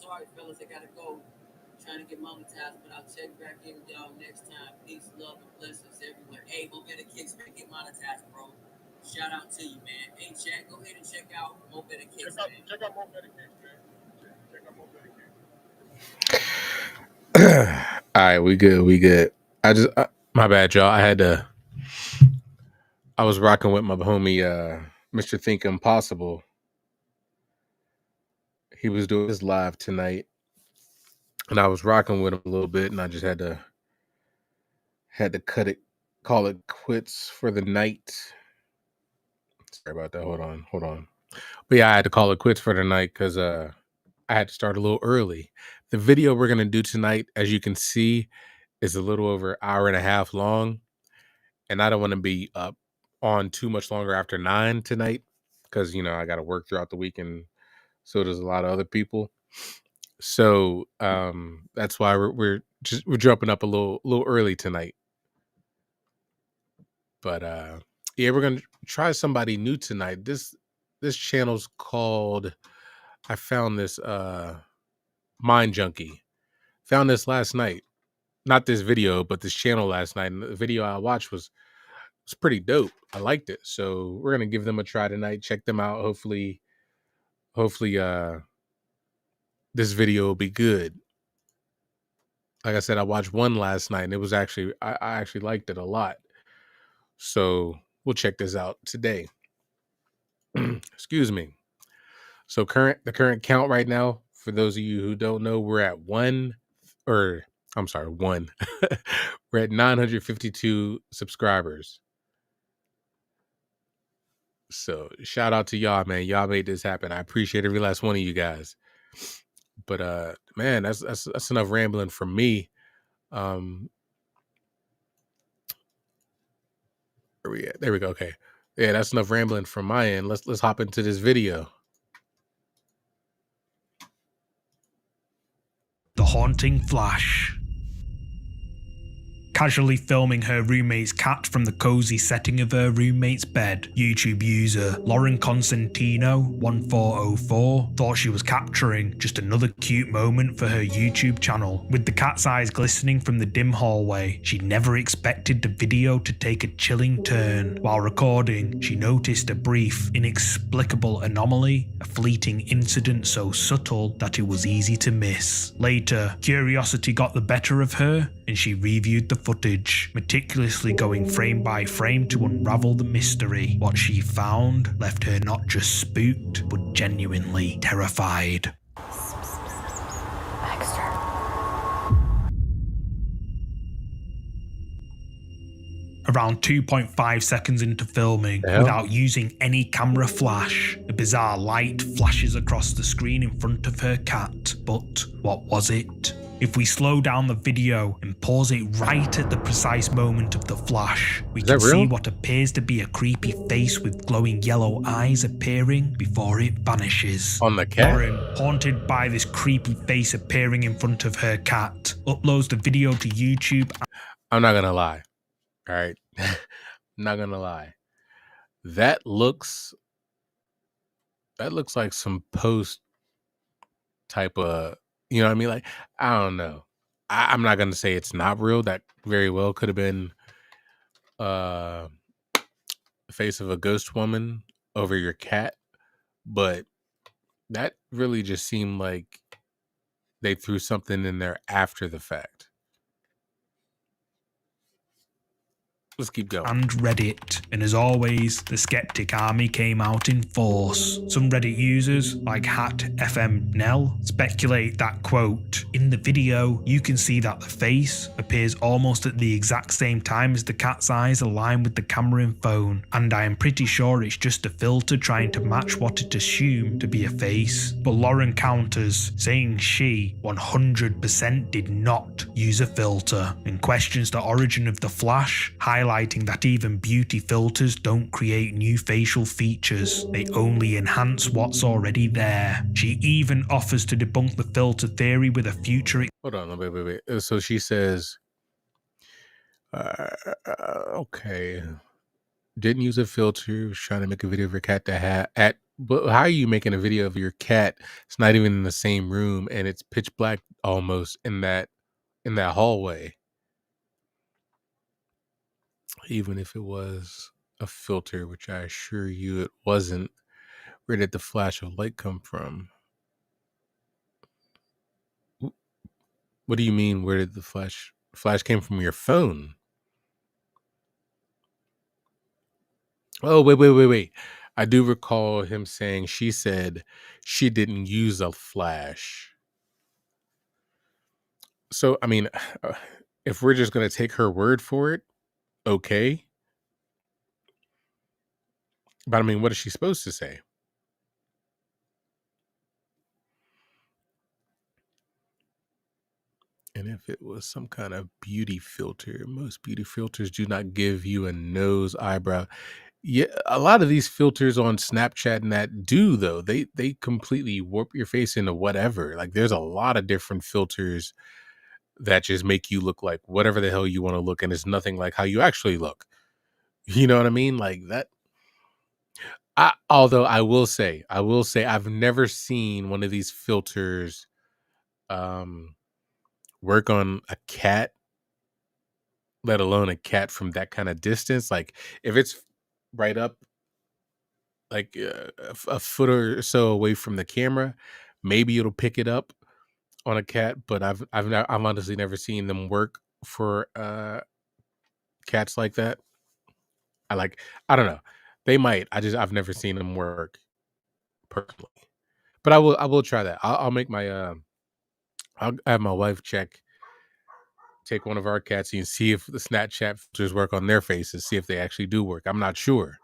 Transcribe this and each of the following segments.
sorry, fellas, I gotta go. Trying to get monetized, but I'll check back in with y'all next time. Peace, love, and blessings everywhere. Hey, mobettakicks, man, get monetized, bro. Shout out to you, man. Hey, Chad, go ahead and check out mobettakicks, man. Check out mobettakicks, man. Check out mobettakicks. All right, we good. My bad, y'all. I was rocking with my homie, Mr. Think Impossible. He was doing his live tonight, and I was rocking with him a little bit, and I just had to call it quits for the night. Sorry about that. Hold on. But yeah, I had to call it quits for the night because I had to start a little early. The video we're gonna do tonight, as you can see, is a little over an hour and a half long, and I don't want to be up on too much longer after 9 tonight because I got to work throughout the week, and so does a lot of other people. So that's why we're jumping up a little early tonight. But yeah, we're gonna try somebody new tonight. This channel's called, I found this Mind Junkie. Found this last night. Not this video, but this channel last night. And the video I watched was pretty dope. I liked it. So we're gonna give them a try tonight. Check them out. Hopefully this video will be good. Like I said, I watched one last night and it was actually I actually liked it a lot. So we'll check this out today. Excuse me. So the current count right now, for those of you who don't know, we're at one. We're at 952 subscribers. So shout out to y'all, man. Y'all made this happen. I appreciate every last one of you guys. But man, that's enough rambling from me. Where we at? There we go. Okay. Yeah, that's enough rambling from my end. Let's hop into this video. The haunting flash. Casually filming her roommate's cat from the cozy setting of her roommate's bed, YouTube user Lauren Constantino 1404 thought she was capturing just another cute moment for her YouTube channel. With the cat's eyes glistening from the dim hallway, she never expected the video to take a chilling turn. While recording, she noticed a brief, inexplicable anomaly, a fleeting incident so subtle that it was easy to miss. Later, curiosity got the better of her, and she reviewed the footage, meticulously going frame by frame to unravel the mystery. What she found left her not just spooked, but genuinely terrified. Around 2.5 seconds into filming, without using any camera flash, a bizarre light flashes across the screen in front of her cat. But what was it? If we slow down the video and pause it right at the precise moment of the flash, we can see what appears to be a creepy face with glowing yellow eyes appearing before it vanishes. On the cat? Lauren, haunted by this creepy face appearing in front of her cat, uploads the video to YouTube. I'm not gonna lie. All right. I'm not gonna lie. That looks like some post type of, you know what I mean? Like, I don't know. I'm not gonna say it's not real. That very well could have been the face of a ghost woman over your cat, but that really just seemed like they threw something in there after the fact. Let's keep going. And Reddit, and as always, the skeptic army came out in force. Some Reddit users, like HatFMNell, speculate that, quote, in the video, you can see that the face appears almost at the exact same time as the cat's eyes align with the camera and phone, and I am pretty sure it's just a filter trying to match what it assumed to be a face. But Lauren counters, saying she 100% did not use a filter, and questions the origin of the flash, highlighting that even beauty filters don't create new facial features, they only enhance what's already there. She even offers to debunk the filter theory with a future... Hold on, wait. So she says, okay, didn't use a filter, was trying to make a video for cat to But how are you making a video of your cat? It's not even in the same room, and it's pitch black almost in that hallway. Even if it was a filter, which I assure you it wasn't, where did the flash of light come from? What do you mean? Where did the flash came from your phone? Oh, wait. I do recall him saying she said she didn't use a flash. So, I mean, if we're just going to take her word for it, okay. But I mean, what is she supposed to say? And if it was some kind of beauty filter, most beauty filters do not give you a nose, eyebrow. Yeah, a lot of these filters on Snapchat and that do though. They completely warp your face into whatever. Like there's a lot of different filters that just make you look like whatever the hell you want to look, and it's nothing like how you actually look. You know what I mean? Like that. Although I will say I've never seen one of these filters um work on a cat, let alone a cat from that kind of distance. Like if it's right up, like a foot or so away from the camera, maybe it'll pick it up on a cat. But I've honestly never seen them work for cats like that. I don't know. They might. I've never seen them work personally. But I will try that. I'll make my I'll have my wife take one of our cats and see if the Snapchat filters work on their faces, see if they actually do work. I'm not sure.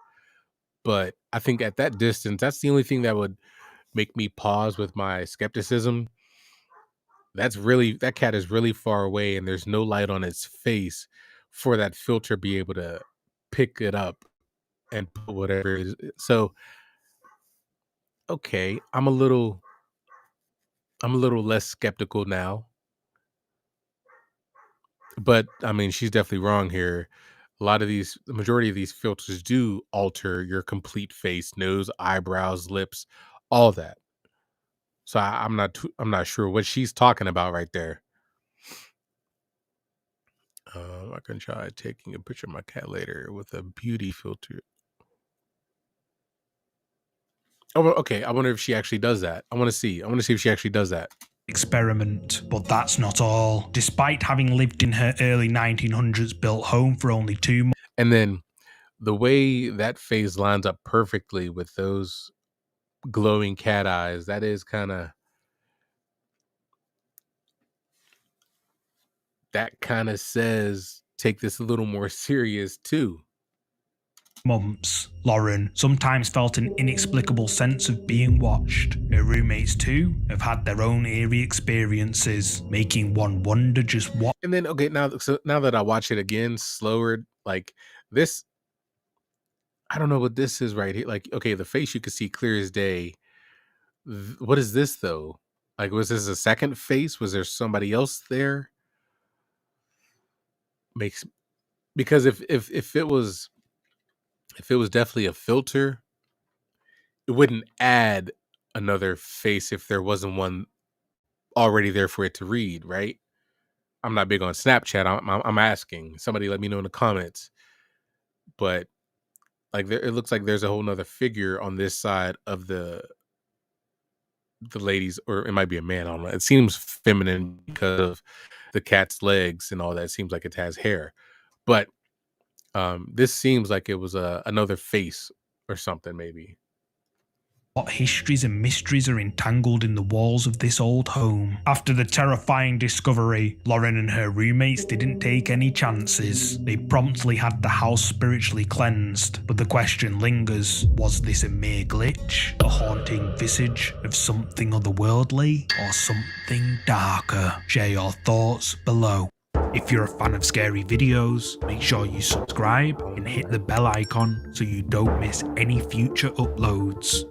But I think at that distance, that's the only thing that would make me pause with my skepticism. That cat is really far away and there's no light on its face for that filter be able to pick it up and put whatever it is. So okay, I'm a little less skeptical now. But I mean, she's definitely wrong here. The majority of these filters do alter your complete face, nose, eyebrows, lips, all that. So I'm not sure what she's talking about right there. I can try taking a picture of my cat later with a beauty filter. Oh, well, okay. I wonder if she actually does that. I want to see. I want to see if she actually does that. Experiment, but that's not all. Despite having lived in her early 1900s built home for only 2 months. And then the way that face lines up perfectly with those glowing cat eyes, that is that kind of says take this a little more serious too. Months, Lauren sometimes felt an inexplicable sense of being watched. Her roommates too have had their own eerie experiences, making one wonder just what. And then okay, now that I watch it again, slower, like this, I don't know what this is right here. Like, okay, the face you can see clear as day. What is this though? Like, was this a second face? Was there somebody else there? Makes Because if it was definitely a filter, it wouldn't add another face if there wasn't one already there for it to read, right? I'm not big on Snapchat. I'm asking. Somebody let me know in the comments. But like it looks like there's a whole nother figure on this side of the ladies, or it might be a man. I don't know. It seems feminine because of the cat's legs and all that. It seems like it has hair. But this seems like it was another face or something, maybe. What histories and mysteries are entangled in the walls of this old home. After the terrifying discovery, Lauren and her roommates didn't take any chances. They promptly had the house spiritually cleansed, but the question lingers, was this a mere glitch? A haunting visage of something otherworldly? Or something darker? Share your thoughts below. If you're a fan of scary videos, make sure you subscribe and hit the bell icon so you don't miss any future uploads.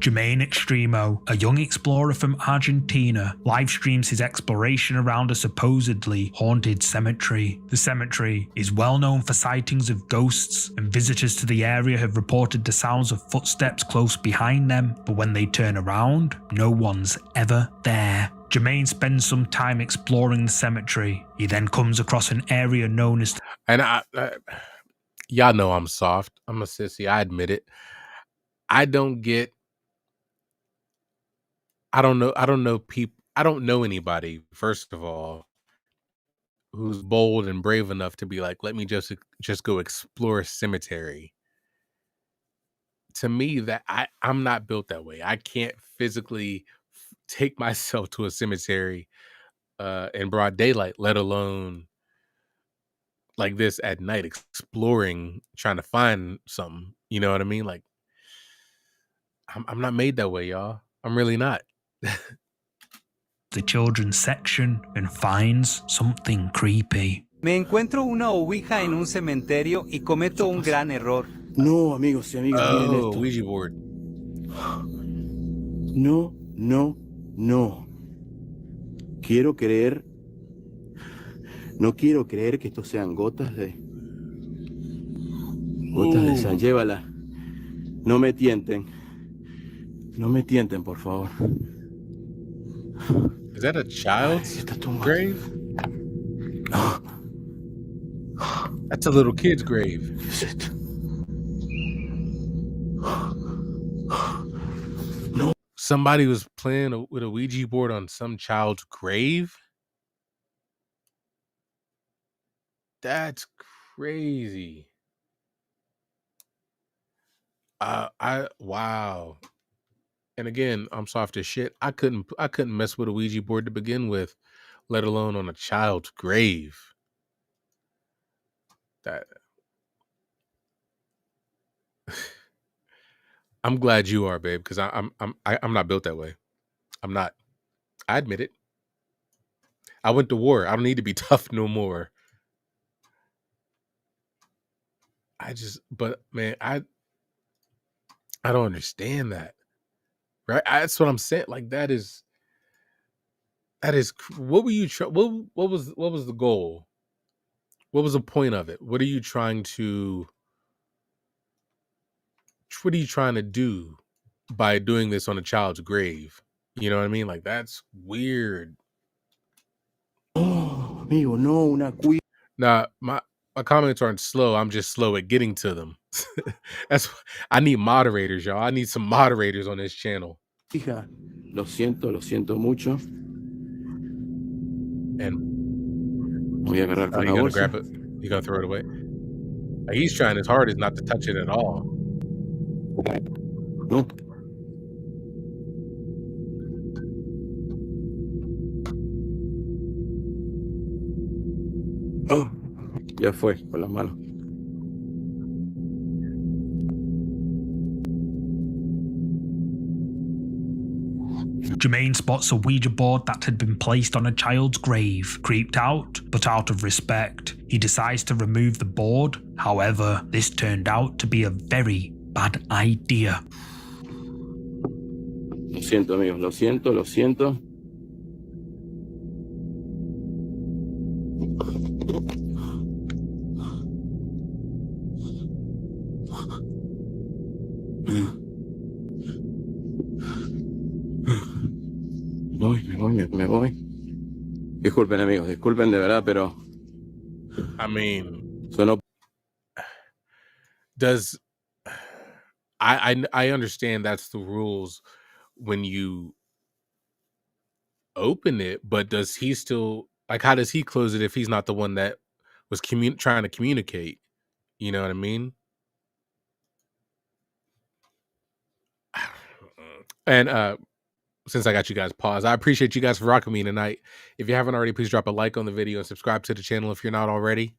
Jermaine Extremo, a young explorer from Argentina, live streams his exploration around a supposedly haunted cemetery. The cemetery is well known for sightings of ghosts, and visitors to the area have reported the sounds of footsteps close behind them, but when they turn around, no one's ever there. Jermaine spends some time exploring the cemetery. He then comes across an area known as... And y'all know I'm soft. I'm a sissy. I admit it. I don't know people. I don't know anybody, first of all, who's bold and brave enough to be like, let me just go explore a cemetery. To me, that I'm not built that way. I can't physically take myself to a cemetery in broad daylight, let alone like this at night, exploring, trying to find something. You know what I mean? Like, I'm not made that way, y'all. I'm really not. the children's section and finds something creepy. Me encuentro una ouija en un cementerio y cometo un gran error. No, amigos y amigas, miren Oh, esto. Ouija board. No, no, no. No quiero creer que estos sean gotas de sal. Llévala. No me tienten. No me tienten, por favor. Is that a child's grave? That's a little kid's grave. ¿Qué es esto? Somebody was playing with a Ouija board on some child's grave? That's crazy. Wow. And again, I'm soft as shit. I couldn't mess with a Ouija board to begin with, let alone on a child's grave. That I'm glad you are, babe, because I'm not built that way. I'm not. I admit it. I went to war. I don't need to be tough no more. But man, I don't understand that. Right? That's what I'm saying. Like that is. What were you? What was the goal? What was the point of it? What are you trying to do by doing this on a child's grave? You know what I mean? Like that's weird. Oh, amigo, no, una cuija. Nah, my comments aren't slow. I'm just slow at getting to them. I need moderators, y'all. I need some moderators on this channel. Lo siento mucho. And voy a agarrar con you la gonna bolsa. grab it? You gonna throw it away? Like, he's trying his hardest not to touch it at all. No. Oh, ya fue con las manos. Jermaine spots a Ouija board that had been placed on a child's grave. Creeped out, but out of respect, he decides to remove the board. However, this turned out to be a very bad idea. Lo siento, amigos, lo siento. Me voy. Disculpen, amigos, disculpen de verdad, pero I mean, sonó. Does I understand that's the rules when you open it, but does he still, like, how does he close it if he's not the one that was trying to communicate? You know what I mean? And since I got you guys paused, I appreciate you guys for rocking me tonight. If you haven't already, please drop a like on the video and subscribe to the channel if you're not already.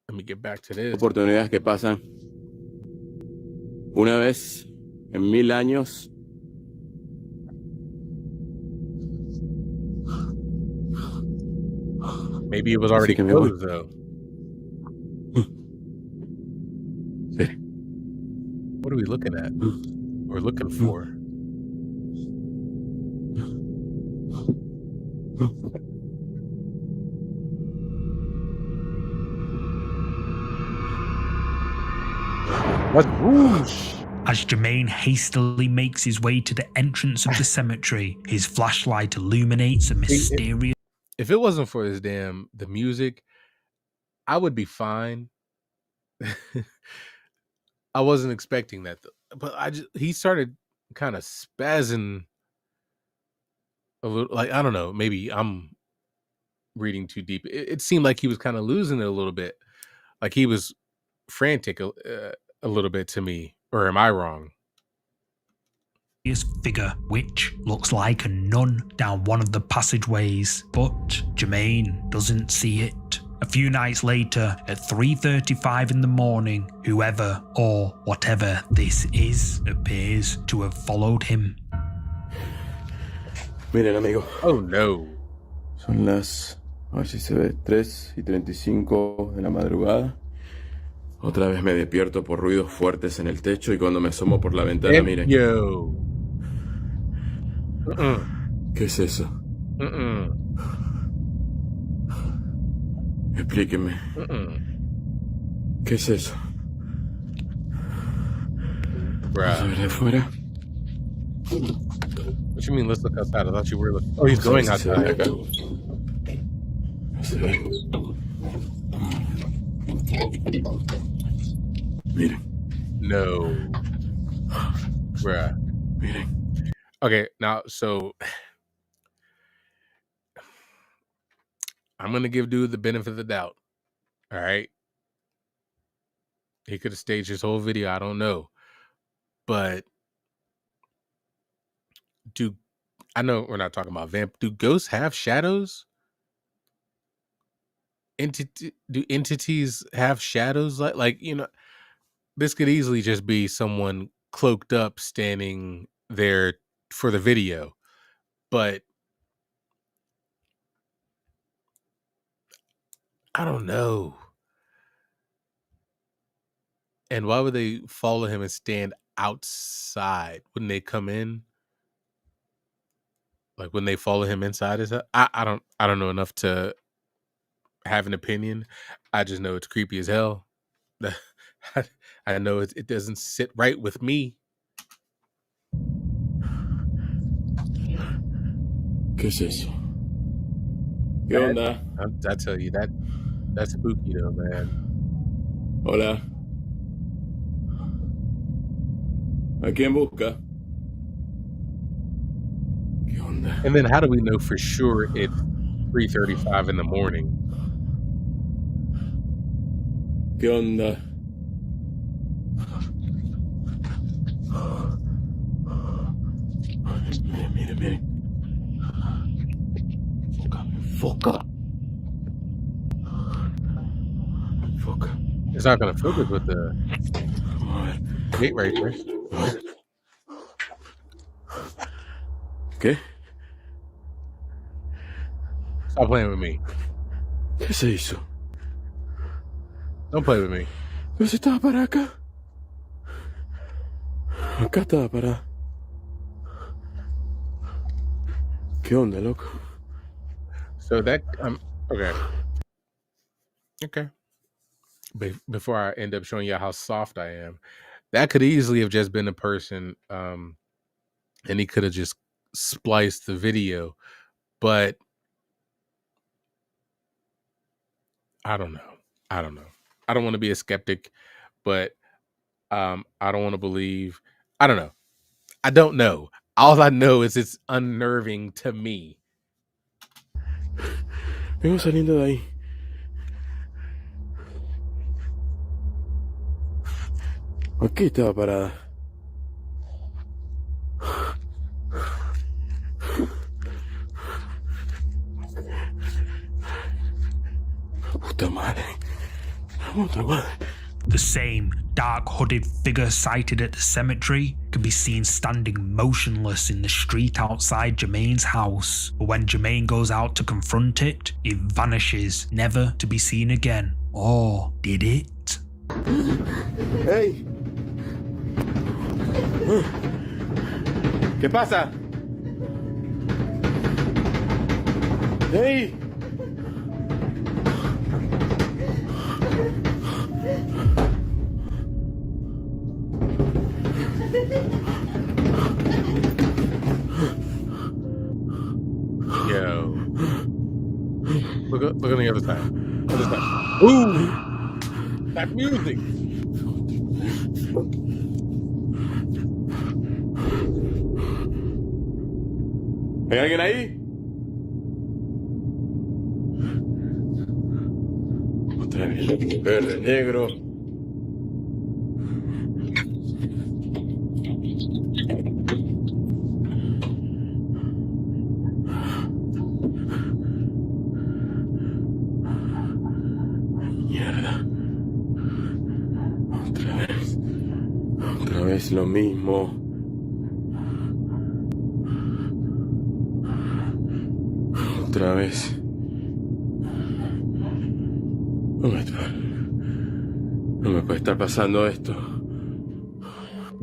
Let me get back to this. Oportunidades que pasan una vez en 1000 años. Maybe it was already closed, though. What are we looking at? Or looking for? What's whoosh? As Jermaine hastily makes his way to the entrance of the cemetery, his flashlight illuminates a mysterious... If it wasn't for the music, I would be fine. I wasn't expecting that, but he started kind of spazzing a little. Like, I don't know, maybe I'm reading too deep. It seemed like he was kind of losing it a little bit, like he was frantic a little bit to me. Or am I wrong? Figure which looks like a nun down one of the passageways, but Jermaine doesn't see it. A few nights later, at 3:35 in the morning, whoever or whatever this is appears to have followed him. Miren, amigo. Oh no. Son las, a ver si se ve, 3:35 de la madrugada. Otra vez me despierto por ruidos fuertes en el techo y cuando me asomo por la ventana, miren. Yo. ¿Qué es eso? Explíquenme. ¿Qué es eso? Bruh. ¿Vamos a ver de afuera? What you mean, let's look outside? I thought you were looking. Oh, he's going Se ve outside. acá. No se ve. Miren. No. Bruh. Miren. Okay, now, so I'm going to give dude the benefit of the doubt. All right. He could have staged his whole video. I don't know. But I know we're not talking about vamp. Do ghosts have shadows? Do entities have shadows? Like, you know, this could easily just be someone cloaked up standing there for the video. But I don't know. And why would they follow him and stand outside? Wouldn't they come in? Like, when they follow him inside his house? I don't know enough to have an opinion. I just know it's creepy as hell. I know it doesn't sit right with me. ¿Qué es eso? ¿Qué onda? I tell you, that's spooky though, man. Hola. ¿A quién busca? ¿Qué onda? And then how do we know for sure it's 3:35 in the morning? ¿Qué onda? Miren, miren. Enfoca. It's not gonna focus with the gate right there. ¿Qué? Stop playing with me. ¿Qué se hizo? Don't play with me. ¿Pero si estaba para acá? Acá estaba para. ¿Qué onda, loco? So that okay. Before I end up showing you how soft I am, that could easily have just been a person, and he could have just spliced the video. But I don't know. I don't want to be a skeptic, but I don't want to believe. I don't know. I don't know. All I know is it's unnerving to me. Vengo saliendo de ahí. Aquí estaba parada. Puta madre. Puta madre. The same dark hooded figure sighted at the cemetery can be seen standing motionless in the street outside Jermaine's house, but when Jermaine goes out to confront it, it vanishes, never to be seen again. Or did it? Hey! ¿Qué pasa? ¡Hey! Yo. Look on the other side. Other side. Ooh! That music! ¿Hay alguien ahí? Otra vez. Verde, negro. Mierda. Otra vez. Otra vez lo mismo. Otra vez. No me puede estar pasando esto.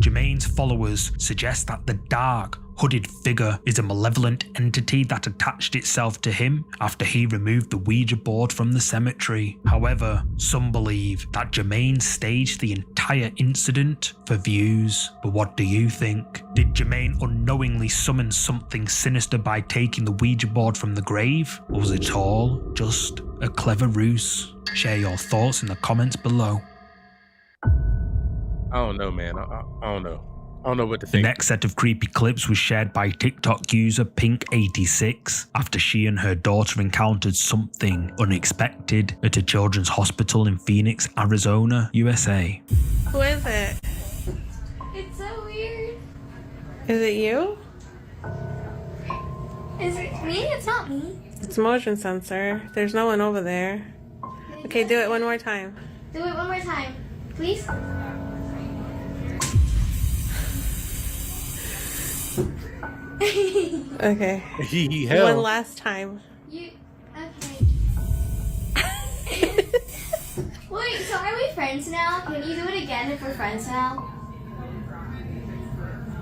Jermaine's followers suggest that the dark, hooded figure is a malevolent entity that attached itself to him after he removed the Ouija board from the cemetery. However, some believe that Jermaine staged the entire incident for views. But what do you think? Did Jermaine unknowingly summon something sinister by taking the Ouija board from the grave? Or was it all just a clever ruse? Share your thoughts in the comments below. I don't know, man. I don't know. I don't know what to The think. next set of creepy clips was shared by TikTok user Pink86 after she and her daughter encountered something unexpected at a children's hospital in Phoenix, Arizona, USA. Who is it? It's so weird. Is it you? Is it me? It's not me. It's motion sensor. There's no one over there. Okay, do it one more time. Do it one more time, please. Okay. Hell. One last time. You okay? Wait, so are we friends now? Can you do it again if we're friends now?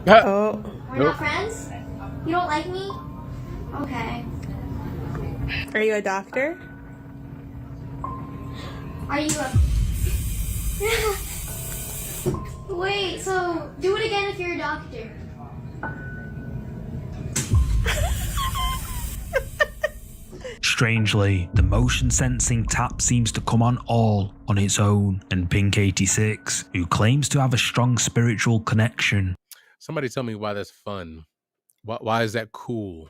Oh. We're not friends? You don't like me? Okay. Are you a doctor? Are you a Wait, so do it again if you're a doctor. Strangely, the motion sensing tap seems to come on all on its own, and Pink86, who claims to have a strong spiritual connection. Somebody tell me why that's fun. Why is that cool?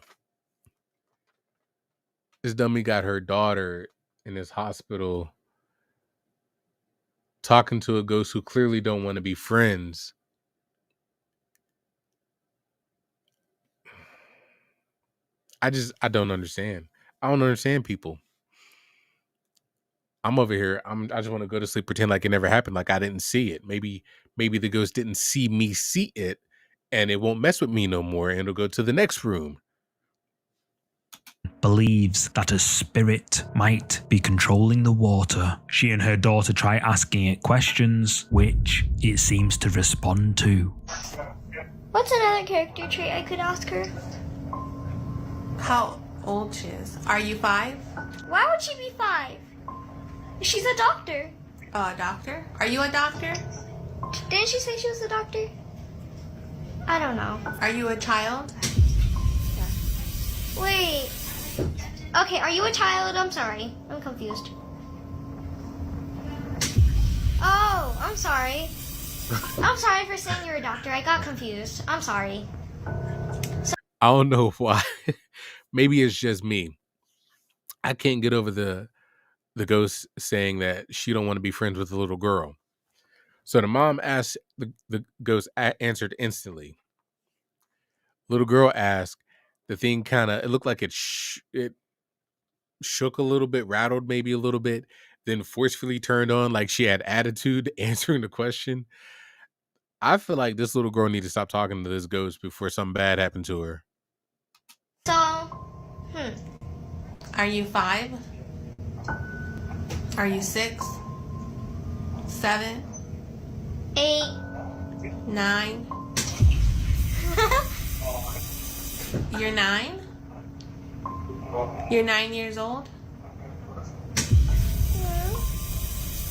This dummy got her daughter in this hospital talking to a ghost who clearly don't want to be friends. I don't understand. I don't understand people. I'm over here. I just want to go to sleep, pretend like it never happened, like I didn't see it. Maybe the ghost didn't see me see it, and it won't mess with me no more, and it'll go to the next room. Believes that a spirit might be controlling the water. She and her daughter try asking it questions, which it seems to respond to. What's another character trait I could ask her? How old she is? Are you 5? Why would she be 5? She's a doctor. Oh, a doctor? Are you a doctor? Didn't she say she was a doctor? I don't know. Are you a child? Wait. Okay, are you a child? I'm sorry. I'm confused. Oh, I'm sorry. I'm sorry for saying you're a doctor. I got confused. I'm sorry. I don't know why. Maybe it's just me. I can't get over the ghost saying that she don't want to be friends with the little girl. So the mom asked, the ghost answered instantly. Little girl asked, the thing kind of, it looked like it shook a little bit, rattled maybe a little bit, then forcefully turned on like she had attitude answering the question. I feel like this little girl needs to stop talking to this ghost before something bad happened to her. So, Are you 5? Are you 6? 7? 8, 9? You're 9? You're 9 years old?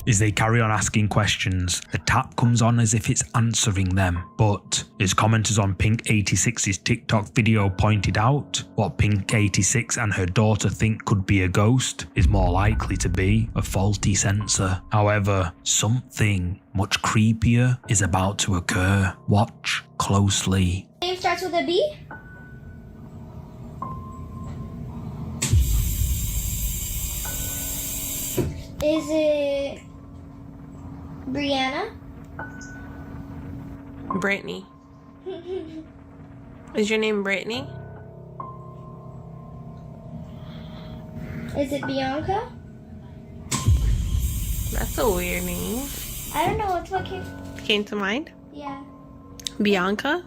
As they carry on asking questions, the tap comes on as if it's answering them. But, as commenters on Pink86's TikTok video pointed out, what Pink86 and her daughter think could be a ghost is more likely to be a faulty sensor. However, something much creepier is about to occur. Watch closely. Name starts with a B? Is it Brianna? Brittany. Is your name Brittany? Is it Bianca? That's a weird name. I don't know. It's what Came to mind? Yeah. Bianca?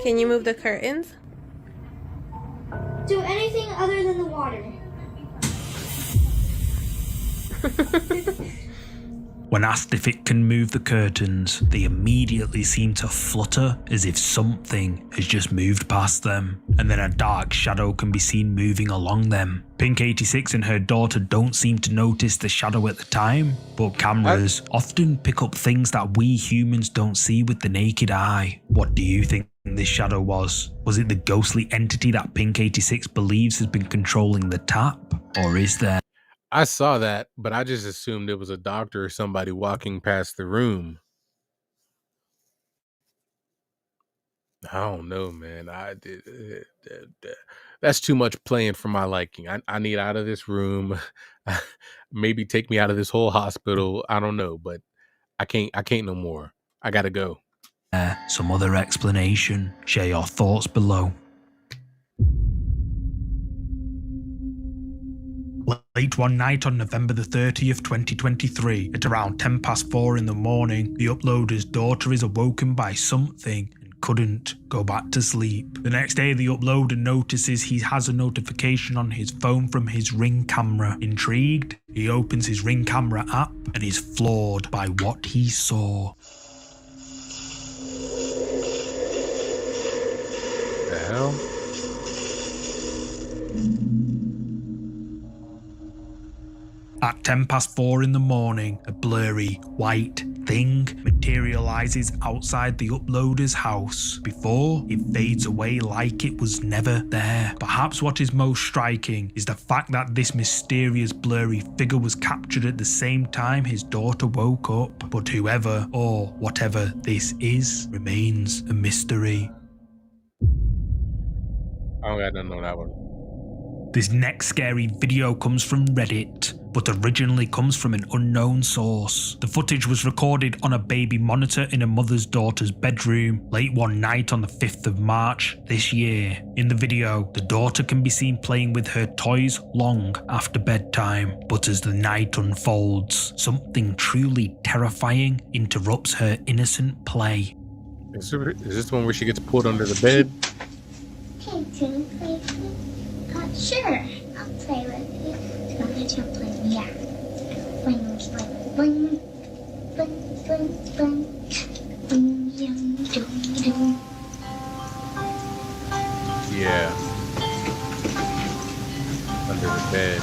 Can you move the curtains? Do anything other than the water. When asked if it can move the curtains, they immediately seem to flutter as if something has just moved past them, and then a dark shadow can be seen moving along them. Pink86 and her daughter don't seem to notice the shadow at the time, but cameras often pick up things that we humans don't see with the naked eye. What do you think this shadow was? Was it the ghostly entity that Pink86 believes has been controlling the tap? Or is there I saw that, but I just assumed it was a doctor or somebody walking past the room. I don't know, man. That's too much playing for my liking. I need out of this room. Maybe take me out of this whole hospital. I don't know, but I can't no more. I gotta go. some other explanation? Share your thoughts below. Late one night on November the 30th, 2023, at around 4:10 in the morning, the uploader's daughter is awoken by something and couldn't go back to sleep. The next day, the uploader notices he has a notification on his phone from his Ring camera. Intrigued, he opens his Ring camera app and is floored by what he saw. The hell? At 4:10 in the morning, a blurry, white thing materializes outside the uploader's house before it fades away like it was never there. Perhaps what is most striking is the fact that this mysterious blurry figure was captured at the same time his daughter woke up, but whoever or whatever this is remains a mystery. I don't got nothing on that one. This next scary video comes from Reddit, but originally comes from an unknown source. The footage was recorded on a baby monitor in a mother's daughter's bedroom late one night on the 5th of March this year. In the video, the daughter can be seen playing with her toys long after bedtime, but as the night unfolds, something truly terrifying interrupts her innocent play. Is this the one where she gets pulled under the bed? Hey, can you play with me? Sure, I'll play with you. So I'm going to play, yeah. Boing, boing, boing. Boing, boing, boing. Boing, yum, doing, doing. Yeah. Under the bed.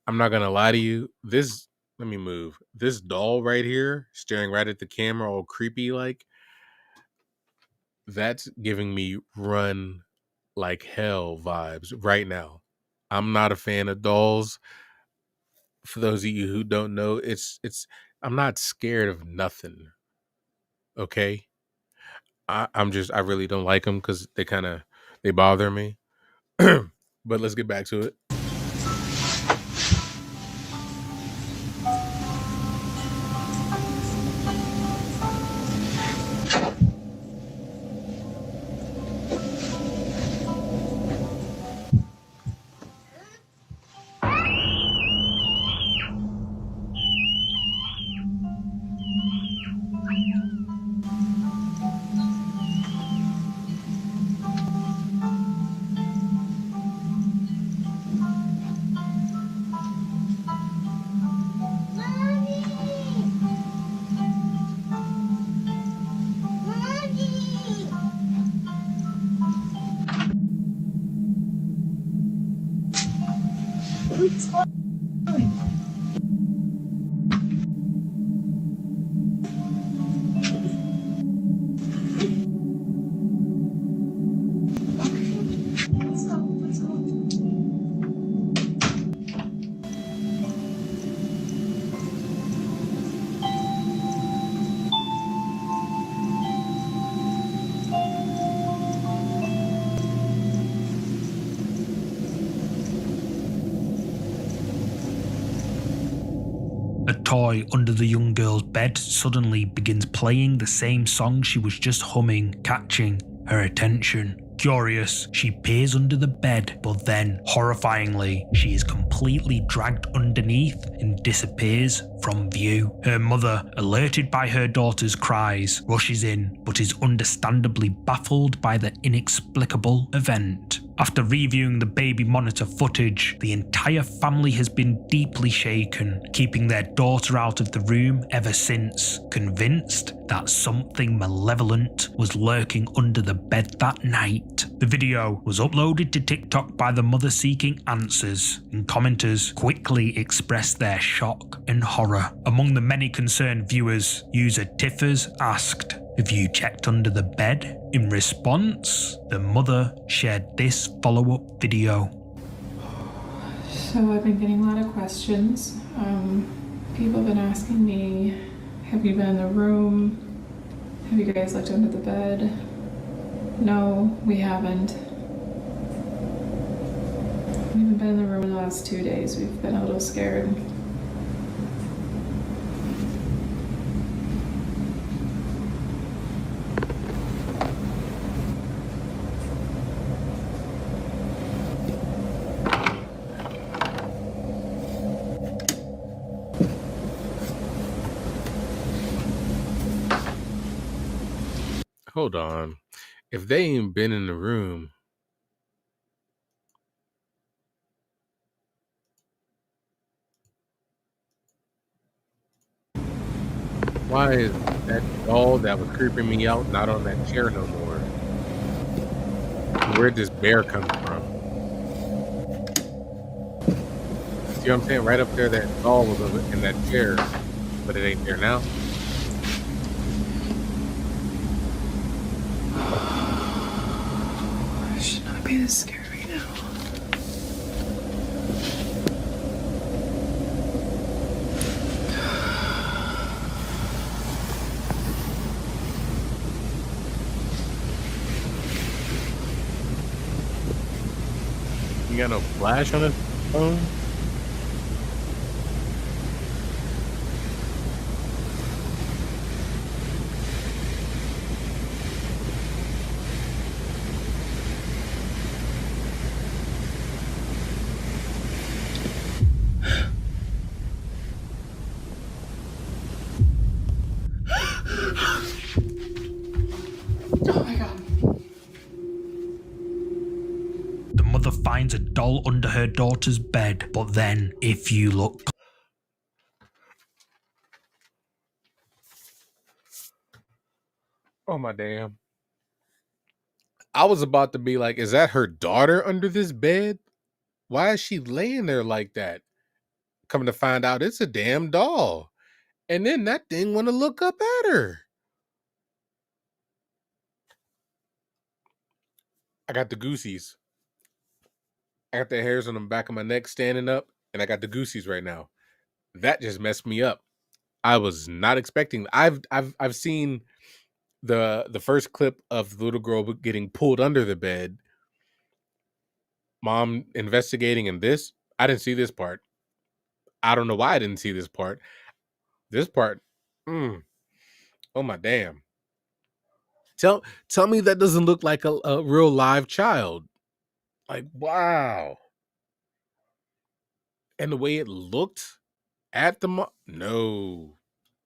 I'm not gonna lie to you. Let me move. This doll right here, staring right at the camera, all creepy like, that's giving me Run Like Hell vibes right now. I'm not a fan of dolls. For those of you who don't know, I'm not scared of nothing. Okay? I really don't like them because they bother me. But let's get back to it. What's going on? Let's go. Let's go. A toy under the young girl's bed suddenly begins playing the same song she was just humming, catching her attention. Curious, she peers under the bed, but then, horrifyingly, she is completely dragged underneath and disappears from view. Her mother, alerted by her daughter's cries, rushes in, but is understandably baffled by the inexplicable event. After reviewing the baby monitor footage, the entire family has been deeply shaken, keeping their daughter out of the room ever since, convinced that something malevolent was lurking under the bed that night. The video was uploaded to TikTok by the mother seeking answers, and commenters quickly expressed their shock and horror. Among the many concerned viewers, user Tiffers asked, "Have you checked under the bed?" In response, the mother shared this follow-up video. So I've been getting a lot of questions. People have been asking me, have you been in the room? Have you guys looked under the bed? No, we haven't. We haven't been in the room in the last 2 days. We've been a little scared. Hold on. If they ain't been in the room, why is that doll that was creeping me out not on that chair no more? Where'd this bear come from? See what I'm saying? Right up there, that doll was in that chair, but it ain't there now. I should not be this scared right now. You got no flash on his phone? Oh my god. The mother finds a doll under her daughter's bed, but then, if you look Oh my damn. I was about to be like, is that her daughter under this bed? Why is she laying there like that? Coming to find out, it's a damn doll. And then that thing want to look up at her. I got the goosies. I got the hairs on the back of my neck standing up, and I got the goosies right now. That just messed me up. I was not expecting. I've seen the first clip of the little girl getting pulled under the bed. Mom investigating, and this, I didn't see this part. I don't know why I didn't see this part. This part, oh my damn. Tell me that doesn't look like a real live child. Like, wow. And the way it looked at the no,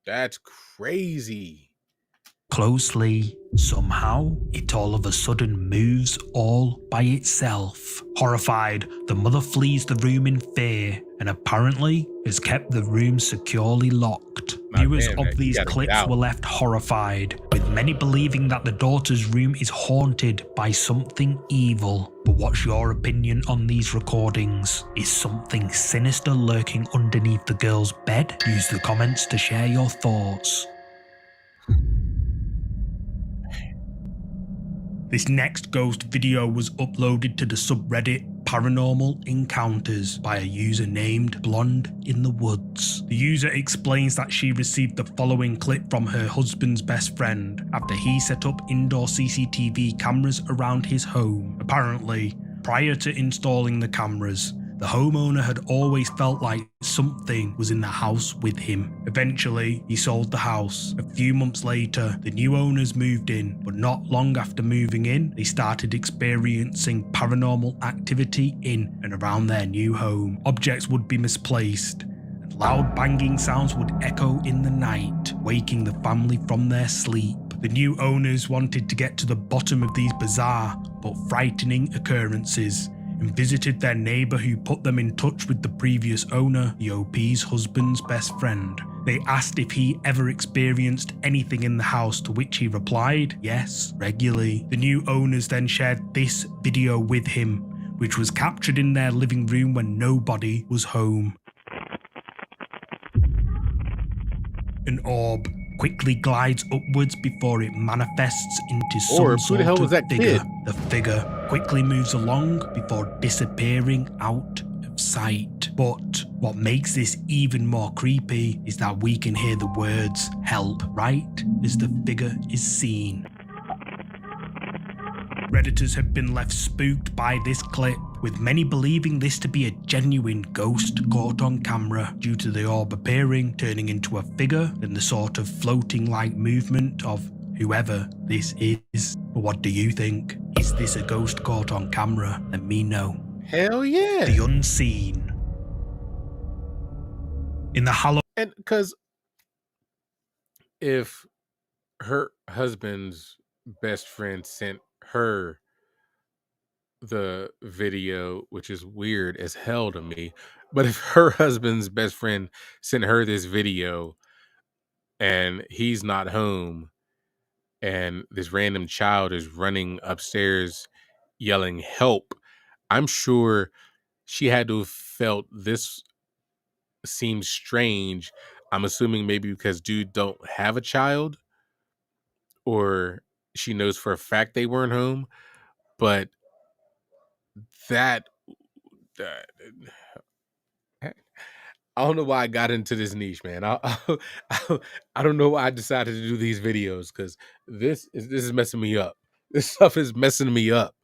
that's crazy. closely, somehow, it all of a sudden moves all by itself. Horrified, the mother flees the room in fear and apparently has kept the room securely locked. Viewers damn, of you these gotta get clips out. were left horrified, with many believing that the daughter's room is haunted by something evil. But what's your opinion on these recordings? Is something sinister lurking underneath the girl's bed? Use the comments to share your thoughts. This next ghost video was uploaded to the subreddit Paranormal Encounters by a user named Blonde in the Woods. The user explains that she received the following clip from her husband's best friend after he set up indoor CCTV cameras around his home. Apparently, prior to installing the cameras, the homeowner had always felt like something was in the house with him. Eventually, he sold the house. A few months later, the new owners moved in, but not long after moving in, they started experiencing paranormal activity in and around their new home. Objects would be misplaced, and loud banging sounds would echo in the night, waking the family from their sleep. The new owners wanted to get to the bottom of these bizarre but frightening occurrences, and visited their neighbour, who put them in touch with the previous owner, the OP's husband's best friend. They asked if he ever experienced anything in the house, to which he replied, yes, regularly. The new owners then shared this video with him, which was captured in their living room when nobody was home. An orb quickly glides upwards before it manifests into some Who the hell was that figure. kid? The figure quickly moves along before disappearing out of sight. But what makes this even more creepy is that we can hear the words "help" right as the figure is seen. Redditors have been left spooked by this clip, with many believing this to be a genuine ghost caught on camera due to the orb appearing, turning into a figure, and the sort of floating like movement of whoever this is. But what do you think? Is this a ghost caught on camera? Let me know. Hell yeah. The unseen. In the Halloween. And because if her husband's best friend sent her the video, which is weird as hell to me, but if her husband's best friend sent her this video and he's not home and this random child is running upstairs yelling help, I'm sure she had to have felt this seems strange. I'm assuming maybe because dude don't have a child, or she knows for a fact they weren't home. But that I don't know why I got into this niche, man. I don't know why I decided to do these videos, because this is messing me up. This stuff is messing me up.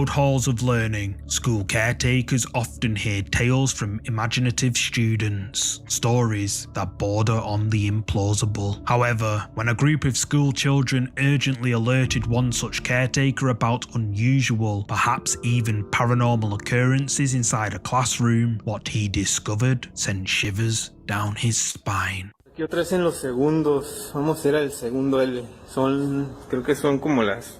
Halls of learning, school caretakers often hear tales from imaginative students, stories that border on the implausible. However, when a group of school children urgently alerted one such caretaker about unusual, perhaps even paranormal occurrences inside a classroom, what he discovered sent shivers down his spine. Aquí otra vez en los segundos, vamos a hacer el segundo L. Creo que son como las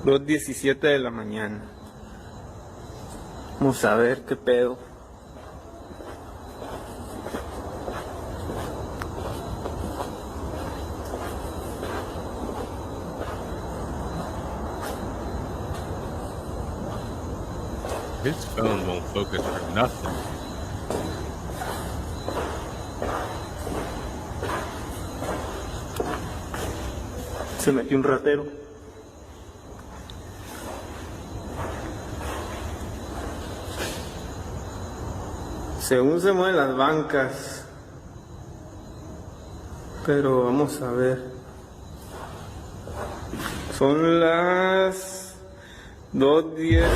2:17 de la mañana. Vamos a ver qué pedo. This phone won't focus for nothing. Se metió un ratero. Según se mueven las bancas, pero vamos a ver. Son las 2:10.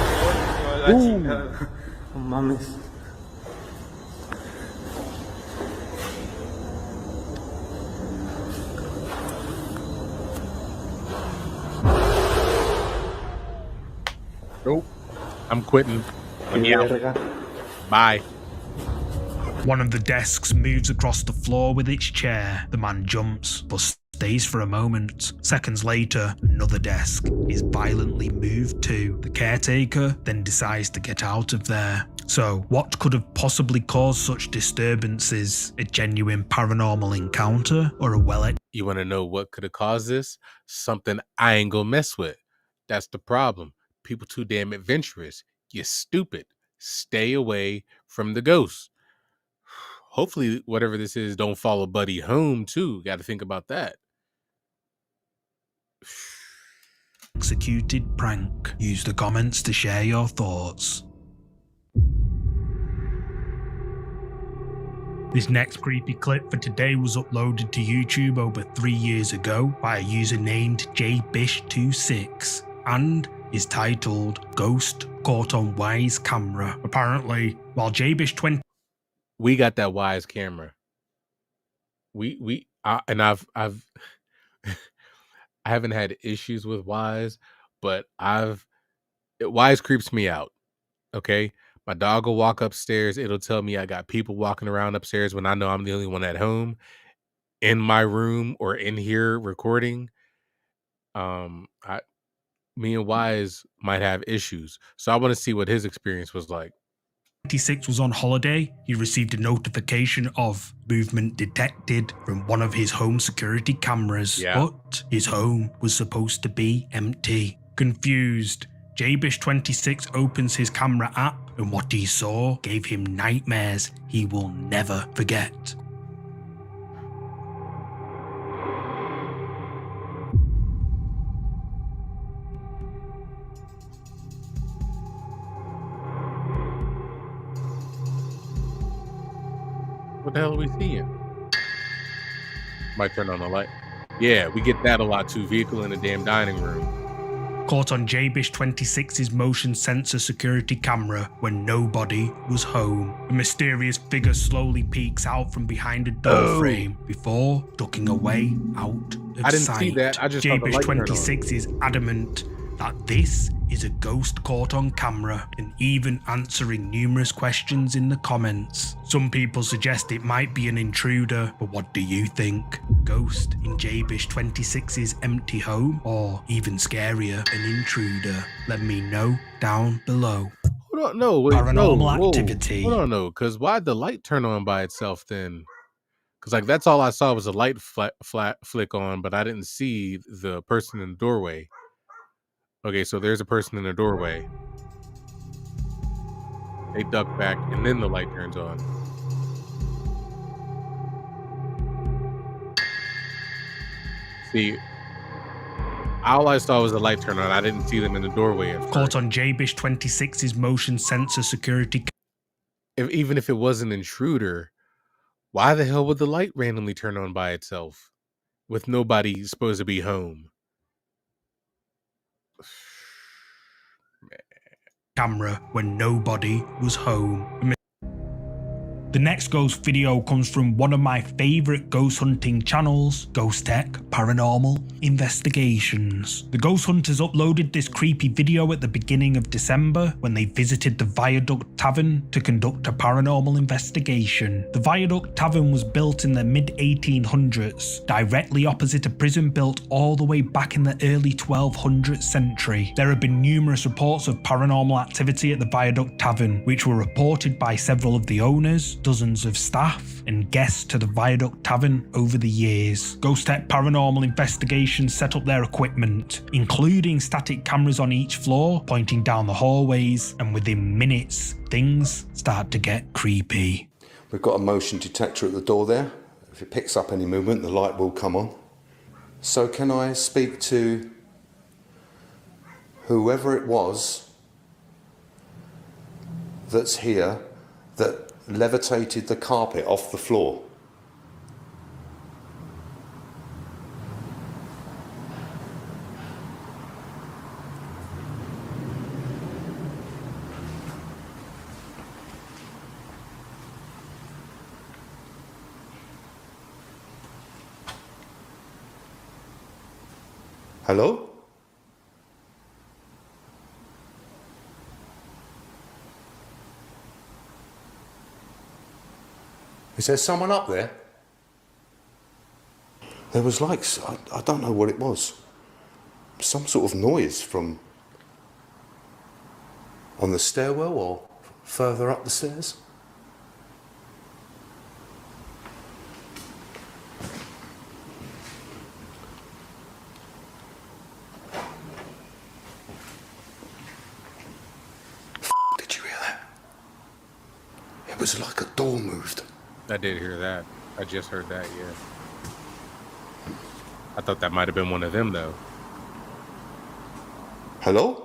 La chingada. No mames. Nope. I'm quitting. I'm out. Bye. One of the desks moves across the floor with its chair. The man jumps, but stays for a moment. Seconds later, another desk is violently moved too. The caretaker then decides to get out of there. So, what could have possibly caused such disturbances? A genuine paranormal encounter or a You want to know what could have caused this? Something I ain't gonna mess with. That's the problem. People too damn adventurous. You're stupid. Stay away from the ghosts. Hopefully, whatever this is, don't follow Buddy home too. Got to think about that. executed prank? Use the comments to share your thoughts. This next creepy clip for today was uploaded to YouTube over 3 years ago by a user named jbish26 and is titled Ghost Caught on Wise Camera. Apparently, while jbish20 we got that Wise camera. I've I haven't had issues with Wise, but Wise creeps me out. Okay, my dog will walk upstairs. It'll tell me I got people walking around upstairs when I know I'm the only one at home, in my room or in here recording. Me and Wise might have issues, so I want to see what his experience was like. 26 was on holiday, he received a notification of movement detected from one of his home security cameras, but his home was supposed to be empty. Confused, jbish26 opens his camera app and what he saw gave him nightmares he will never forget. What the hell are we seeing? Might turn on the light. Yeah, we get that a lot too. Vehicle in the damn dining room. Caught on jbish26's motion sensor security camera when nobody was home. A mysterious figure slowly peeks out from behind a door frame before ducking away out of I didn't sight. see that. I just saw the light turn on. jbish26 is adamant that this is a ghost caught on camera and even answering numerous questions in the comments. Some people suggest it might be an intruder, but what do you think? Ghost in jbish26's empty home, or even scarier, an intruder? Let me know down below. Hold on, no, wait, Paranormal activity. Hold on, no, because why'd the light turn on by itself then? Because like that's all I saw was a light flick on, but I didn't see the person in the doorway. Okay, so there's a person in the doorway. They duck back, and then the light turns on. See, all I saw was the light turn on. I didn't see them in the doorway at first. Caught on jbish26's motion sensor security. Even if it was an intruder, why the hell would the light randomly turn on by itself with nobody supposed to be home? Camera when nobody was home. The next ghost video comes from one of my favourite ghost hunting channels, Ghost Tech Paranormal Investigations. The ghost hunters uploaded this creepy video at the beginning of December when they visited the Viaduct Tavern to conduct a paranormal investigation. The Viaduct Tavern was built in the mid-1800s, directly opposite a prison built all the way back in the early 1200th century. There have been numerous reports of paranormal activity at the Viaduct Tavern, which were reported by several of the owners, dozens of staff, and guests to the Viaduct Tavern over the years. Ghost Tech Paranormal Investigations set up their equipment, including static cameras on each floor, pointing down the hallways, and within minutes, things start to get creepy. We've got a motion detector at the door there. If it picks up any movement, the light will come on. So can I speak to whoever it was that's here that levitated the carpet off the floor? Hello? Is there someone up there? There was like, I don't know what it was. Some sort of noise from on the stairwell or further up the stairs? Did you hear that? It was like a door moved. I did hear that. I just heard that, yeah. I thought that might have been one of them, though. Hello?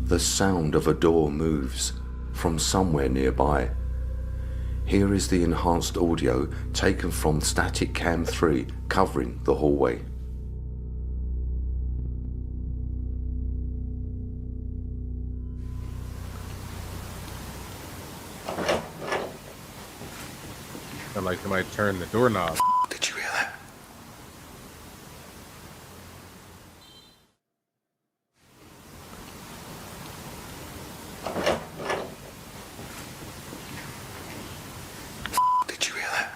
The sound of a door moves from somewhere nearby. Here is the enhanced audio taken from static cam 3 covering the hallway. Sound like somebody turned the doorknob. Did you hear that? Did you hear that?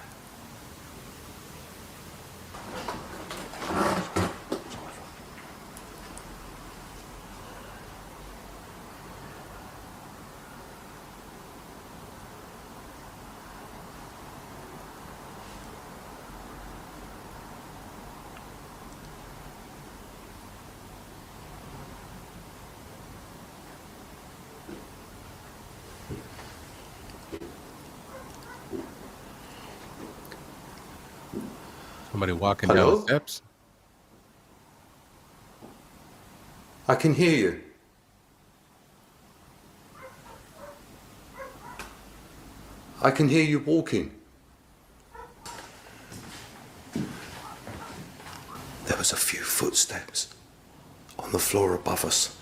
Somebody walking down the Hello? steps. I can hear you. I can hear you walking. There was a few footsteps on the floor above us.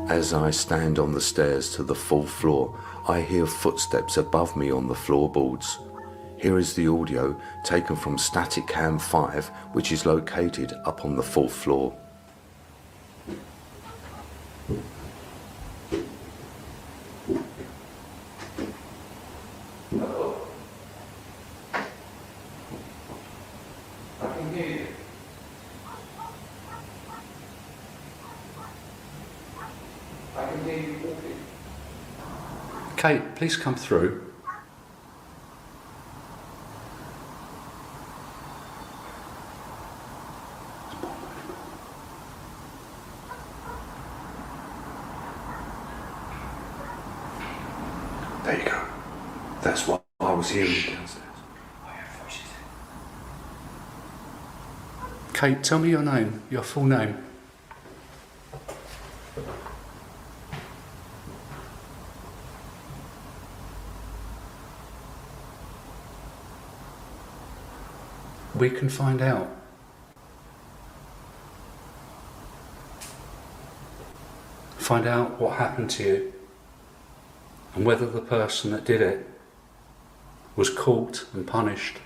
As I stand on the stairs to the full floor, I hear footsteps above me on the floorboards. Here is the audio taken from static cam 5, which is located up on the fourth floor. Hello? I can hear you. I can hear you walking. Kate, please come through. There you go. That's what I was hearing downstairs. Kate, tell me your name, your full name. We can find out. Find out what happened to you and whether the person that did it was caught and punished.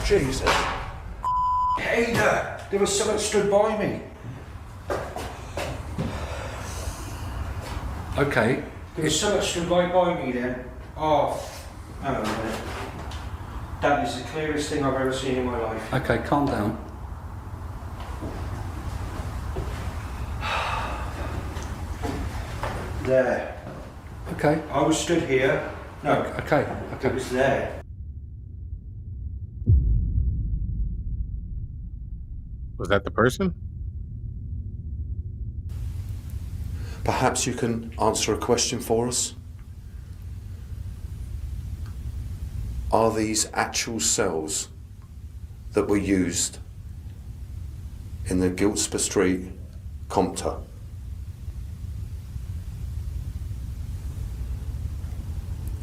Jesus. Ada, there was someone stood by me. Okay. There was someone stood by me then. Oh, hang on a minute. That is the clearest thing I've ever seen in my life. Okay, calm down. There. Okay. I was stood here. No. Okay. It was there. Was that the person? Perhaps you can answer a question for us. Are these actual cells that were used in the Giltspur Street Compter?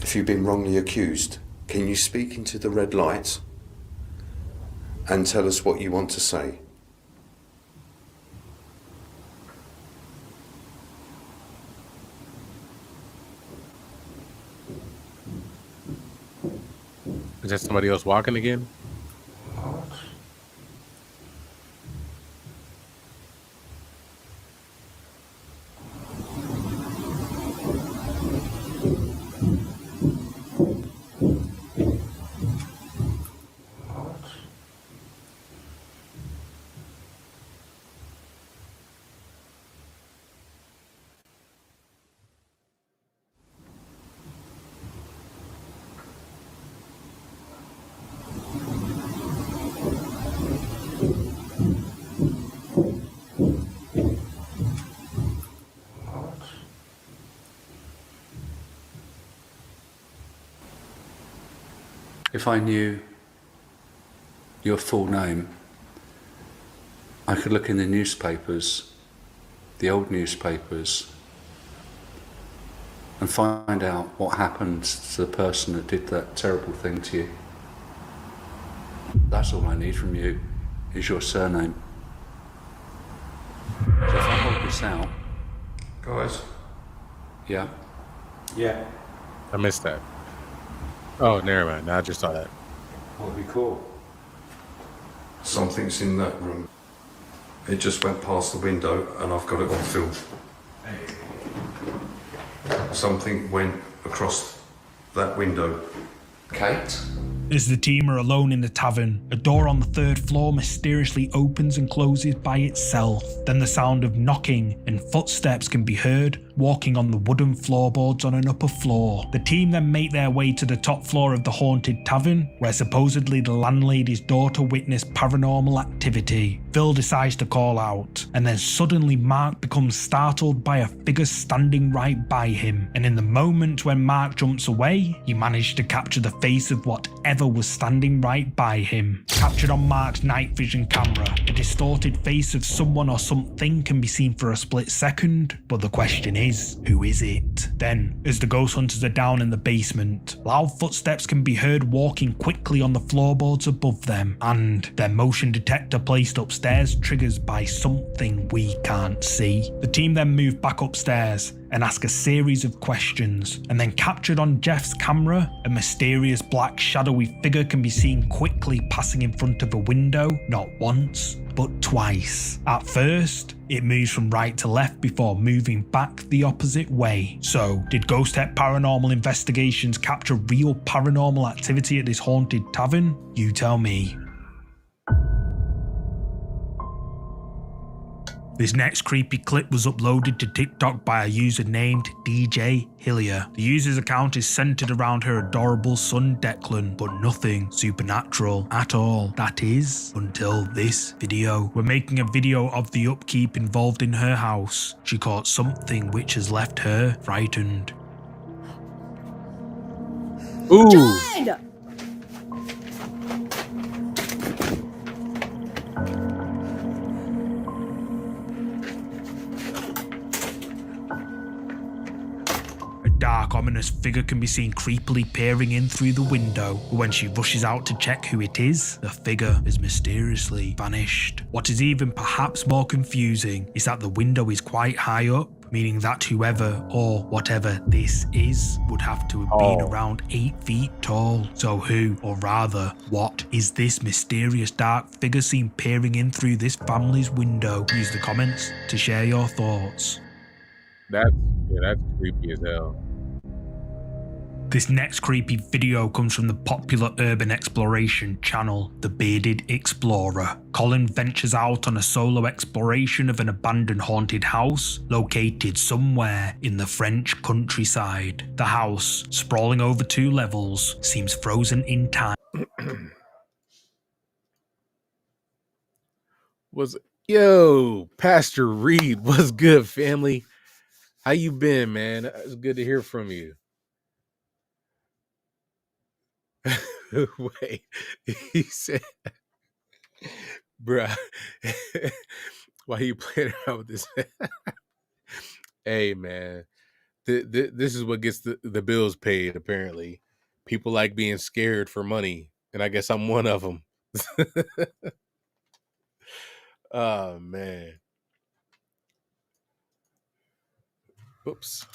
If you've been wrongly accused, can you speak into the red light and tell us what you want to say? Is that somebody else walking again? If I knew your full name, I could look in the newspapers, the old newspapers, and find out what happened to the person that did that terrible thing to you. That's all I need from you, is your surname. So if I hold this out... Guys. Yeah? Yeah. I missed that. Oh, never mind. I just saw that. What would be cool? Something's in that room. It just went past the window and I've got it on film. Something went across that window. Kate? As the team are alone in the tavern, a door on the 3rd floor mysteriously opens and closes by itself. Then the sound of knocking and footsteps can be heard walking on the wooden floorboards on an upper floor. The team then make their way to the top floor of the haunted tavern, where supposedly the landlady's daughter witnessed paranormal activity. Phil decides to call out, and then suddenly Mark becomes startled by a figure standing right by him, and in the moment when Mark jumps away, he managed to capture the face of whatever was standing right by him. Captured on Mark's night vision camera, a distorted face of someone or something can be seen for a split second, but the question is, who is it? Then, as the ghost hunters are down in the basement, loud footsteps can be heard walking quickly on the floorboards above them, and their motion detector placed upstairs triggers by something we can't see. The team then move back upstairs and ask a series of questions, and then captured on Jeff's camera, a mysterious black shadowy figure can be seen quickly passing in front of a window, not once, but twice. At first, it moves from right to left before moving back the opposite way. So, did Ghost Tech Paranormal Investigations capture real paranormal activity at this haunted tavern? You tell me. This next creepy clip was uploaded to TikTok by a user named DJ Hillier. The user's account is centered around her adorable son Declan, but nothing supernatural at all. That is, until this video. We're making a video of the upkeep involved in her house. She caught something which has left her frightened. Ooh! John! Dark, ominous figure can be seen creepily peering in through the window, but when she rushes out to check who it is, the figure has mysteriously vanished. What is even perhaps more confusing is that the window is quite high up, meaning that whoever or whatever this is would have to have been around 8 feet tall. So who, or rather, what is this mysterious dark figure seen peering in through this family's window? Use the comments to share your thoughts. That's creepy as hell. This next creepy video comes from the popular urban exploration channel, The Bearded Explorer. Colin ventures out on a solo exploration of an abandoned haunted house located somewhere in the French countryside. The house, sprawling over 2 levels, seems frozen in time. Yo, Pastor Reed, what's good, family? How you been, man? It's good to hear from you. Wait, he said, bruh, why you playing around with this? Hey, man, this is what gets the bills paid, apparently. People like being scared for money, and I guess I'm one of them. Oh, man. Oops.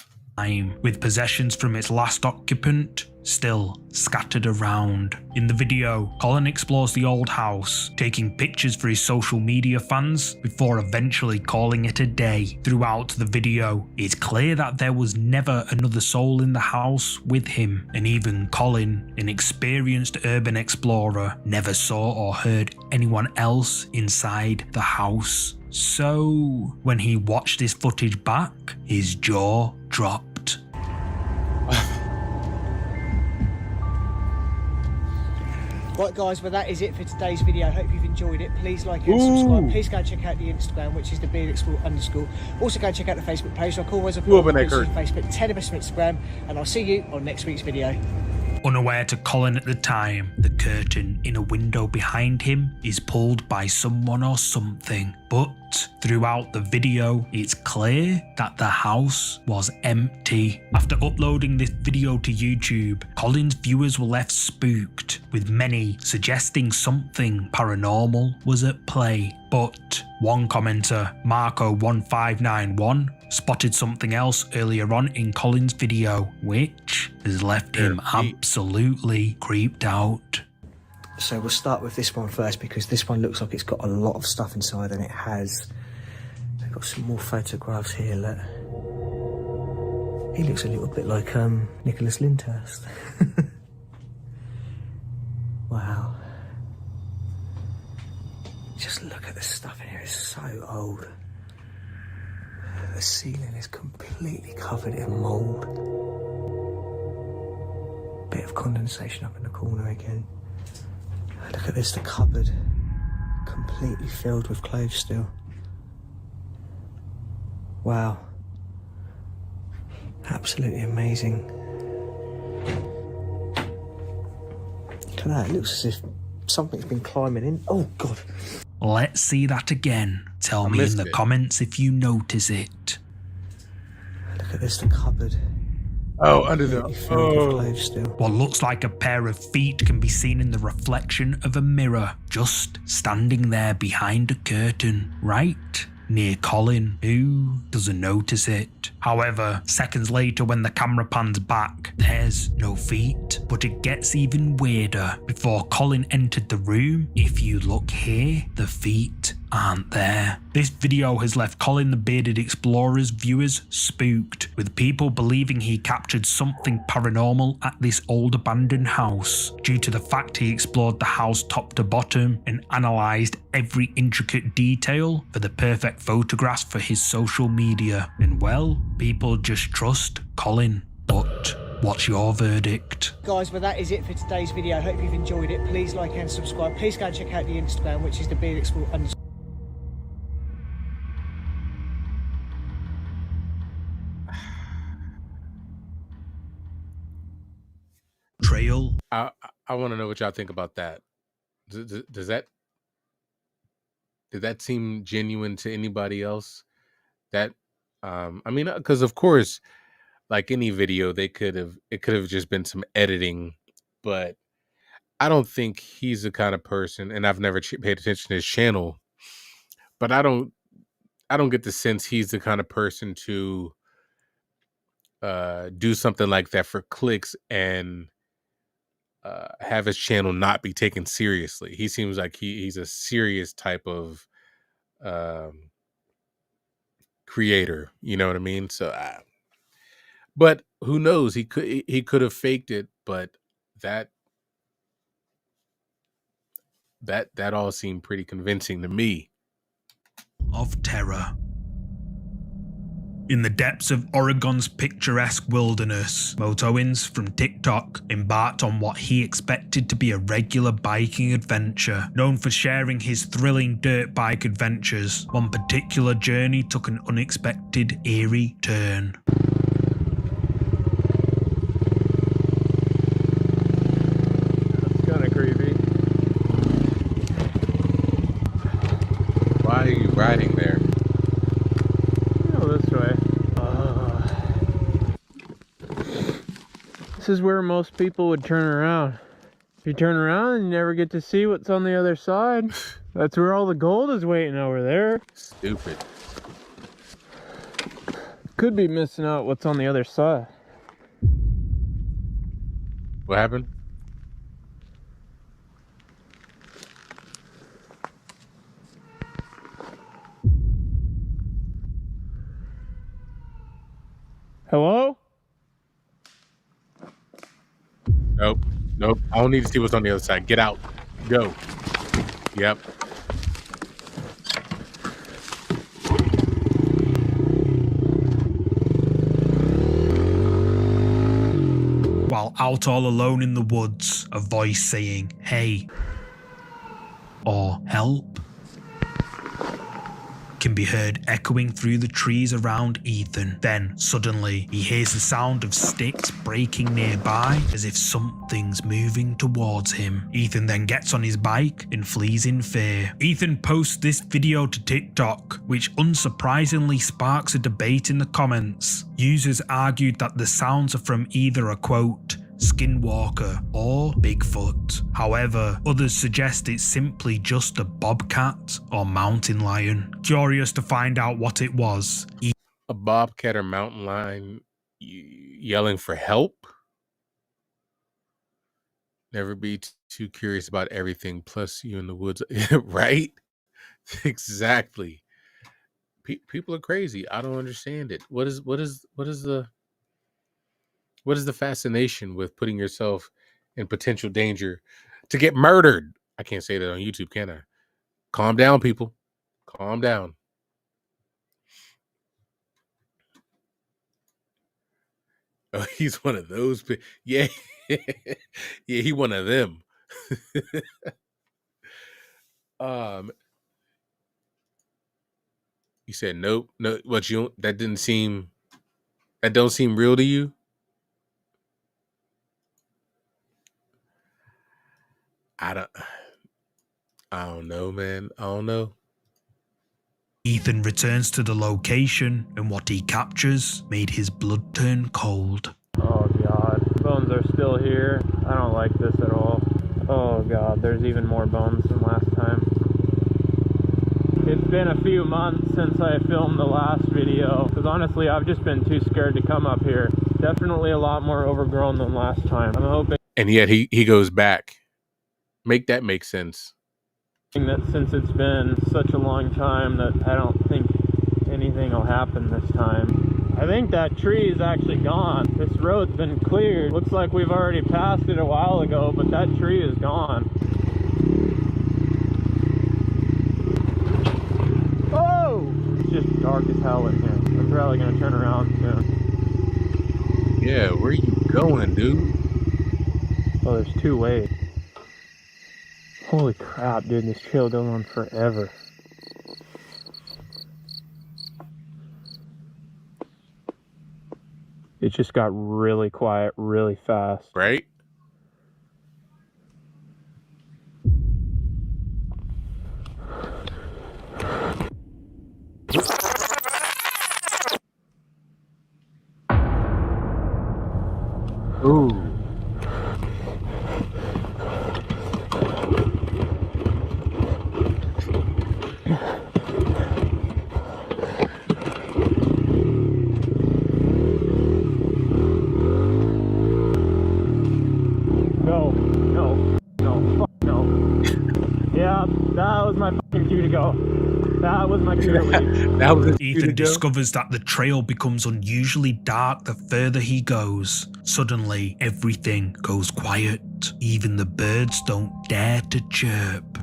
With possessions from its last occupant still scattered around. In the video, Colin explores the old house, taking pictures for his social media fans before eventually calling it a day. Throughout the video, it's clear that there was never another soul in the house with him, and even Colin, an experienced urban explorer, never saw or heard anyone else inside the house. So, when he watched this footage back, his jaw dropped. Right guys, well that is it for today's video. I hope you've enjoyed it. Please like and subscribe. Please go and check out the Instagram, which is the _. Also go and check out the Facebook page. Like always, I've got Facebook, 10 of us on Instagram, and I'll see you on next week's video. Unaware to Colin at the time, the curtain in a window behind him is pulled by someone or something, but throughout the video, it's clear that the house was empty. After uploading this video to YouTube, Colin's viewers were left spooked, with many suggesting something paranormal was at play. But one commenter, Marco1591, spotted something else earlier on in Colin's video, which has left him absolutely creeped out. So we'll start with this one first, because this one looks like it's got a lot of stuff inside, and it has. I've got some more photographs here. Look. He looks a little bit like Nicholas Lyndhurst. Wow. Just look at the stuff in here, it's so old. The ceiling is completely covered in mould. Bit of condensation up in the corner again. Look at this, the cupboard. Completely filled with clothes still. Wow. Absolutely amazing. Look at that, it looks as if something's been climbing in. Oh God. Let's see that again. Tell me in the comments if you notice it. Look at this, the cupboard. Oh, under the clothes still. What looks like a pair of feet can be seen in the reflection of a mirror, just standing there behind a curtain, right near Colin, who doesn't notice it. However, seconds later when the camera pans back, there's no feet, but it gets even weirder. Before Colin entered the room, if you look here, the feet aren't there. This video has left Colin the Bearded Explorer's viewers spooked, with people believing he captured something paranormal at this old abandoned house, due to the fact he explored the house top to bottom and analysed every intricate detail for the perfect photographs for his social media. And well, people just trust Colin. But what's your verdict? Guys, well that is it for today's video. I hope you've enjoyed it. Please like and subscribe. Please go and check out the Instagram, which is the Bearded Explorer. Trail. I want to know what y'all think about that. Does that, did that seem genuine to anybody else? That I mean, because of course, like any video, it could have just been some editing, but I don't think he's the kind of person, and I've never paid attention to his channel, but I don't get the sense he's the kind of person to do something like that for clicks and have his channel not be taken seriously. He seems like he's a serious type of creator, you know what I mean? So but who knows, he could have faked it, but that all seemed pretty convincing to me. Of terror. In the depths of Oregon's picturesque wilderness, Motoins from TikTok embarked on what he expected to be a regular biking adventure. Known for sharing his thrilling dirt bike adventures, one particular journey took an unexpected, eerie turn. That's kind of creepy. Why are you riding there? This way. This is where most people would turn around. If you turn around, you never get to see what's on the other side. That's where all the gold is waiting over there. Stupid. Could be missing out what's on the other side. What happened? Hello? Nope. I don't need to see what's on the other side. Get out. Go. Yep. While out all alone in the woods, a voice saying, "Hey," or "Help." can be heard echoing through the trees around Ethan. Then, suddenly, he hears the sound of sticks breaking nearby as if something's moving towards him. Ethan then gets on his bike and flees in fear. Ethan posts this video to TikTok, which unsurprisingly sparks a debate in the comments. Users argued that the sounds are from either a quote, skinwalker or Bigfoot. However, others suggest it's simply just a bobcat or mountain lion. Curious to find out what it was. A bobcat or mountain lion yelling for help? Never be too curious about everything, plus you in the woods. Right? Exactly. People are crazy. I don't understand it. What is the fascination with putting yourself in potential danger to get murdered? I can't say that on YouTube, can I? Calm down, people. Calm down. Oh, he's one of those. Yeah. Yeah, he one of them. You said nope. No, what you that don't seem real to you? I don't know, man. I don't know. Ethan returns to the location, and what he captures made his blood turn cold. Oh god, bones are still here. I don't like this at all. Oh god, there's even more bones than last time. It's been a few months since I filmed the last video, because honestly I've just been too scared to come up here. Definitely a lot more overgrown than last time. I'm hoping. And yet he goes back. Make that make sense. That since it's been such a long time that I don't think anything will happen this time. I think that tree is actually gone. This road's been cleared. Looks like we've already passed it a while ago, but that tree is gone. Oh! It's just dark as hell in here. I'm probably gonna turn around soon. Yeah, where you going, dude? Oh, there's two ways. Holy crap, dude, this trail goes on forever. It just got really quiet really fast. Right? Ooh. That was my fucking cue to go. That was my cue to leave. Ethan discovers that the trail becomes unusually dark the further he goes. Suddenly, everything goes quiet. Even the birds don't dare to chirp.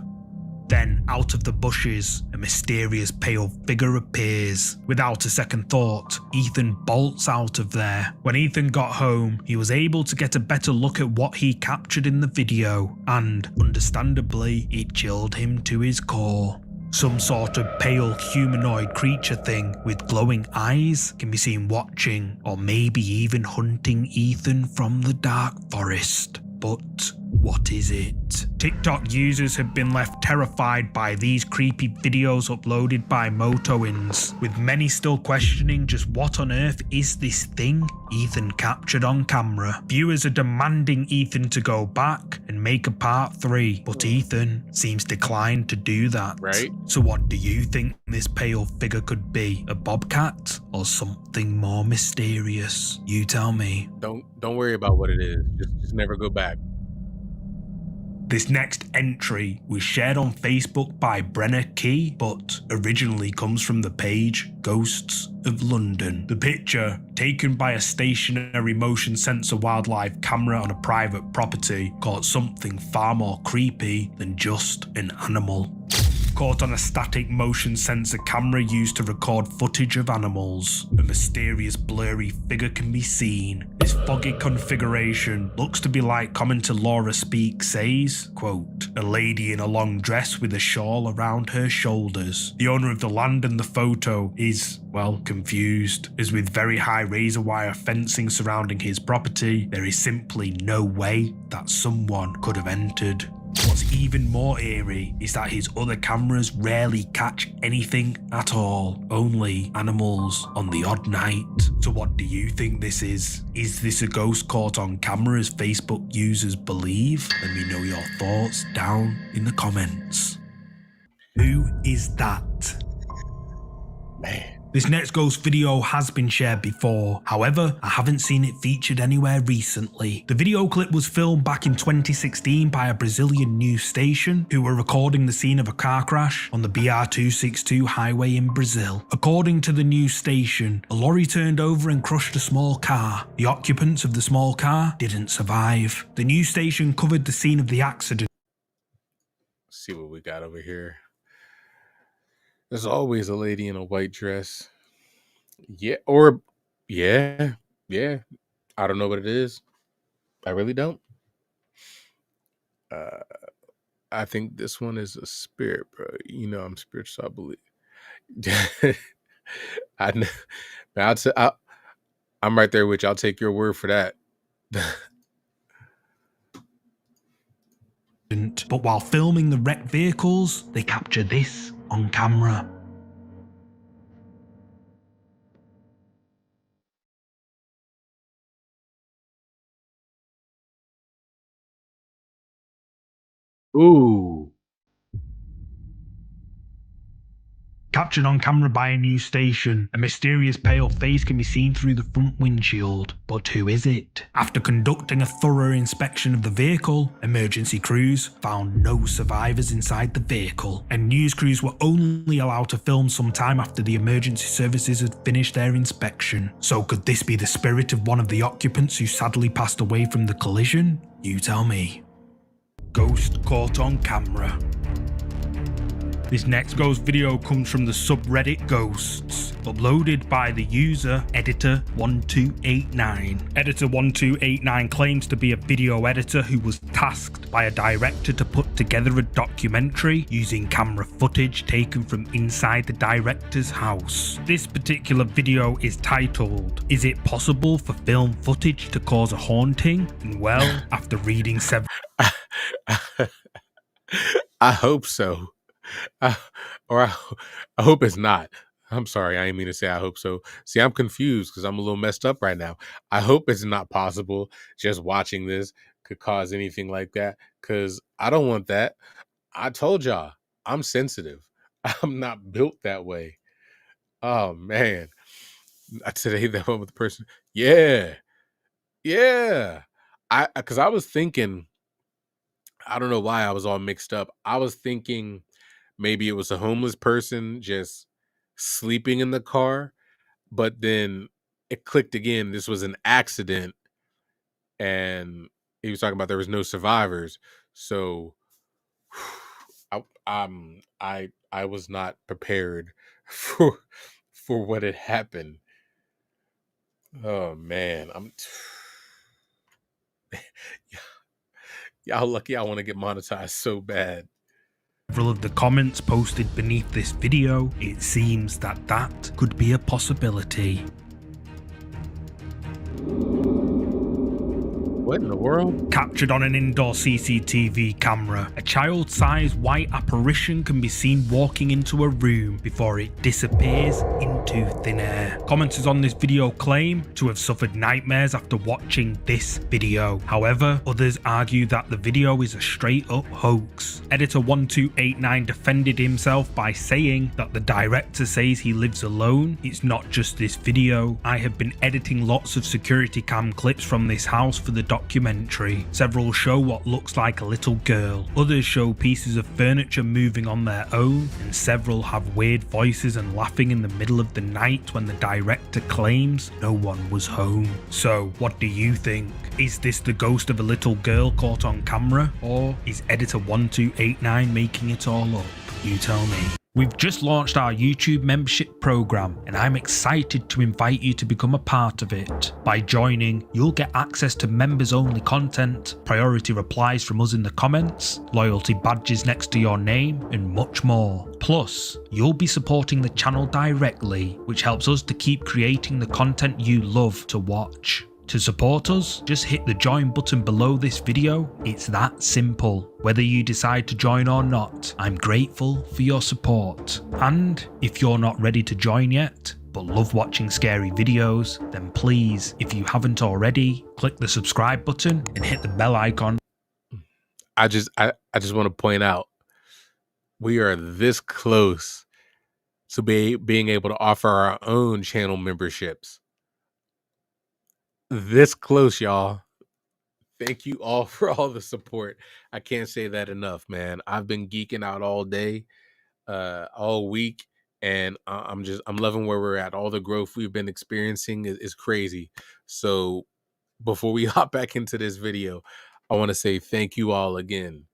Then, out of the bushes, a mysterious pale figure appears. Without a second thought, Ethan bolts out of there. When Ethan got home, he was able to get a better look at what he captured in the video, and, understandably, it chilled him to his core. Some sort of pale humanoid creature thing with glowing eyes can be seen watching, or maybe even hunting Ethan from the dark forest. But what is it? TikTok users have been left terrified by these creepy videos uploaded by Motoins, with many still questioning just what on earth is this thing Ethan captured on camera. Viewers are demanding Ethan to go back and make a part 3, but Ethan seems declined to do that. Right. So what do you think this pale figure could be? A bobcat or something more mysterious? You tell me. Don't worry about what it is. Just never go back. This next entry was shared on Facebook by Brenner Key, but originally comes from the page Ghosts of London. The picture, taken by a stationary motion sensor wildlife camera on a private property, caught something far more creepy than just an animal. caught on a static motion sensor camera used to record footage of animals. A mysterious blurry figure can be seen. This foggy configuration looks to be like commenter Laura Speak says, quote, a lady in a long dress with a shawl around her shoulders. The owner of the land and the photo is, well, confused, as with very high razor wire fencing surrounding his property, there is simply no way that someone could have entered. What's even more eerie is that his other cameras rarely catch anything at all, only animals on the odd night. So what do you think this is? Is this a ghost caught on camera as Facebook users believe? Let me know your thoughts down in the comments. Who is that? Man. This next ghost video has been shared before, however, I haven't seen it featured anywhere recently. The video clip was filmed back in 2016 by a Brazilian news station who were recording the scene of a car crash on the BR-262 highway in Brazil. According to the news station, a lorry turned over and crushed a small car. The occupants of the small car didn't survive. The news station covered the scene of the accident. Let's see what we got over here. There's always a lady in a white dress. Yeah, or yeah. I don't know what it is. I really don't. I think this one is a spirit, bro. You know I'm spiritual, I believe. I'm right there with you. I'll take your word for that. But while filming the wrecked vehicles, they capture this on camera. Ooh. Captured on camera by a news station, a mysterious pale face can be seen through the front windshield. But who is it? After conducting a thorough inspection of the vehicle, emergency crews found no survivors inside the vehicle, and news crews were only allowed to film some time after the emergency services had finished their inspection. So could this be the spirit of one of the occupants who sadly passed away from the collision? You tell me. Ghost caught on camera. This next ghost video comes from the subreddit Ghosts, uploaded by the user Editor1289. Editor1289 claims to be a video editor who was tasked by a director to put together a documentary using camera footage taken from inside the director's house. This particular video is titled, "Is it possible for film footage to cause a haunting?" And well, after reading several... I hope so. I hope it's not. I'm sorry, I didn't mean to say I hope so. See, I'm confused because I'm a little messed up right now. I hope it's not possible just watching this could cause anything like that, because I don't want that. I told y'all, I'm sensitive. I'm not built that way. Oh, man. Today, that one with the person. Yeah. Because I was thinking, I don't know why I was all mixed up. I was thinking maybe it was a homeless person just sleeping in the car, but then it clicked again. This was an accident, and he was talking about there was no survivors. So I was not prepared for what had happened. Oh man, y'all lucky I want to get monetized so bad. Several of the comments posted beneath this video, it seems that could be a possibility. What in the world? Captured on an indoor CCTV camera, a child-sized white apparition can be seen walking into a room before it disappears into thin air. Commenters on this video claim to have suffered nightmares after watching this video. However, others argue that the video is a straight-up hoax. Editor1289 defended himself by saying that the director says he lives alone. It's not just this video. I have been editing lots of security cam clips from this house for the documentary. Several show what looks like a little girl. Others show pieces of furniture moving on their own, and several have weird voices and laughing in the middle of the night when the director claims no one was home. So, what do you think? Is this the ghost of a little girl caught on camera, or is Editor1289 making it all up? You tell me. We've just launched our YouTube membership program, and I'm excited to invite you to become a part of it. By joining, you'll get access to members-only content, priority replies from us in the comments, loyalty badges next to your name, and much more. Plus, you'll be supporting the channel directly, which helps us to keep creating the content you love to watch. To support us, just hit the join button below this video. It's that simple. Whether you decide to join or not, I'm grateful for your support. And if you're not ready to join yet, but love watching scary videos, then please, if you haven't already, click the subscribe button and hit the bell icon. I just want to point out, we are this close to being able to offer our own channel memberships. This close, y'all. Thank you all for all the support. I can't say that enough, man. I've been geeking out all day, all week, and I'm loving where we're at. All the growth we've been experiencing is crazy. So before we hop back into this video, I want to say thank you all again.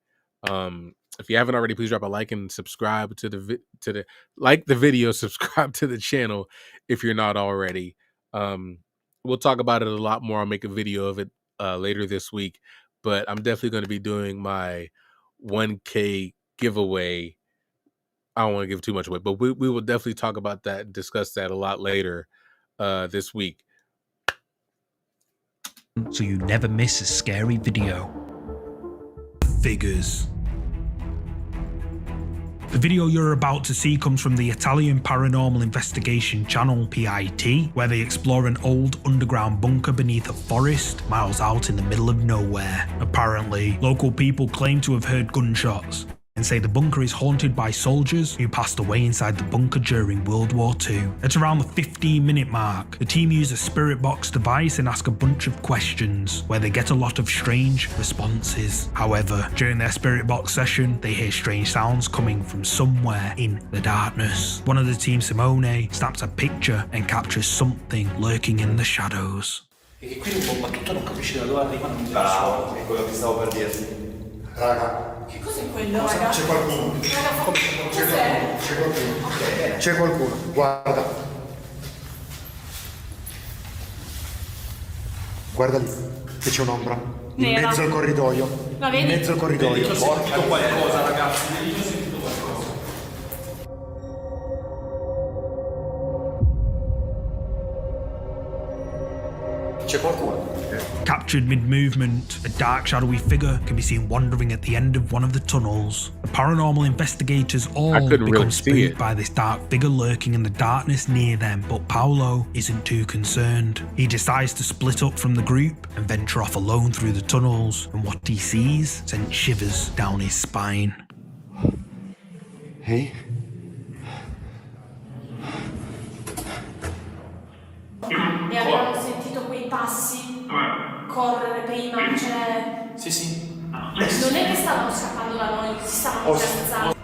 If you haven't already, please drop a like and subscribe to the like the video, subscribe to the channel if you're not already. We'll talk about it a lot more. I'll make a video of it later this week, but I'm definitely going to be doing my 1K giveaway. I don't want to give too much away, but we will definitely talk about that and discuss that a lot later this week. So you never miss a scary video. Figures. The video you're about to see comes from the Italian paranormal investigation channel PIT, where they explore an old underground bunker beneath a forest, miles out in the middle of nowhere. Apparently, local people claim to have heard gunshots, and say the bunker is haunted by soldiers who passed away inside the bunker during World War II. At around the 15-minute mark, the team use a spirit box device and ask a bunch of questions, where they get a lot of strange responses. However, during their spirit box session, they hear strange sounds coming from somewhere in the darkness. One of the team, Simone, snaps a picture and captures something lurking in the shadows. E che qui un po' battuto non capisci da dove arrivano. Bravo, è quello che stavo per dirti. Raga. Che cos'è quello, raga? C'è qualcuno. Cos'è? C'è qualcuno. C'è qualcuno. Guarda. Guarda lì, che c'è un'ombra. In Nera. mezzo al corridoio. La vedi? In mezzo al corridoio. Ho sentito qualcosa, ragazzi. Ho sentito qualcosa. C'è qualcuno. Captured mid-movement, a dark shadowy figure can be seen wandering at the end of one of the tunnels. The paranormal investigators all become spooked by this dark figure lurking in the darkness near them, but Paolo isn't too concerned. He decides to split up from the group and venture off alone through the tunnels, and what he sees sends shivers down his spine. Hey? E avevamo sentito quei passi correre prima, cioè... Sì. Non è che stavano scappando da noi, si stavano piazzando.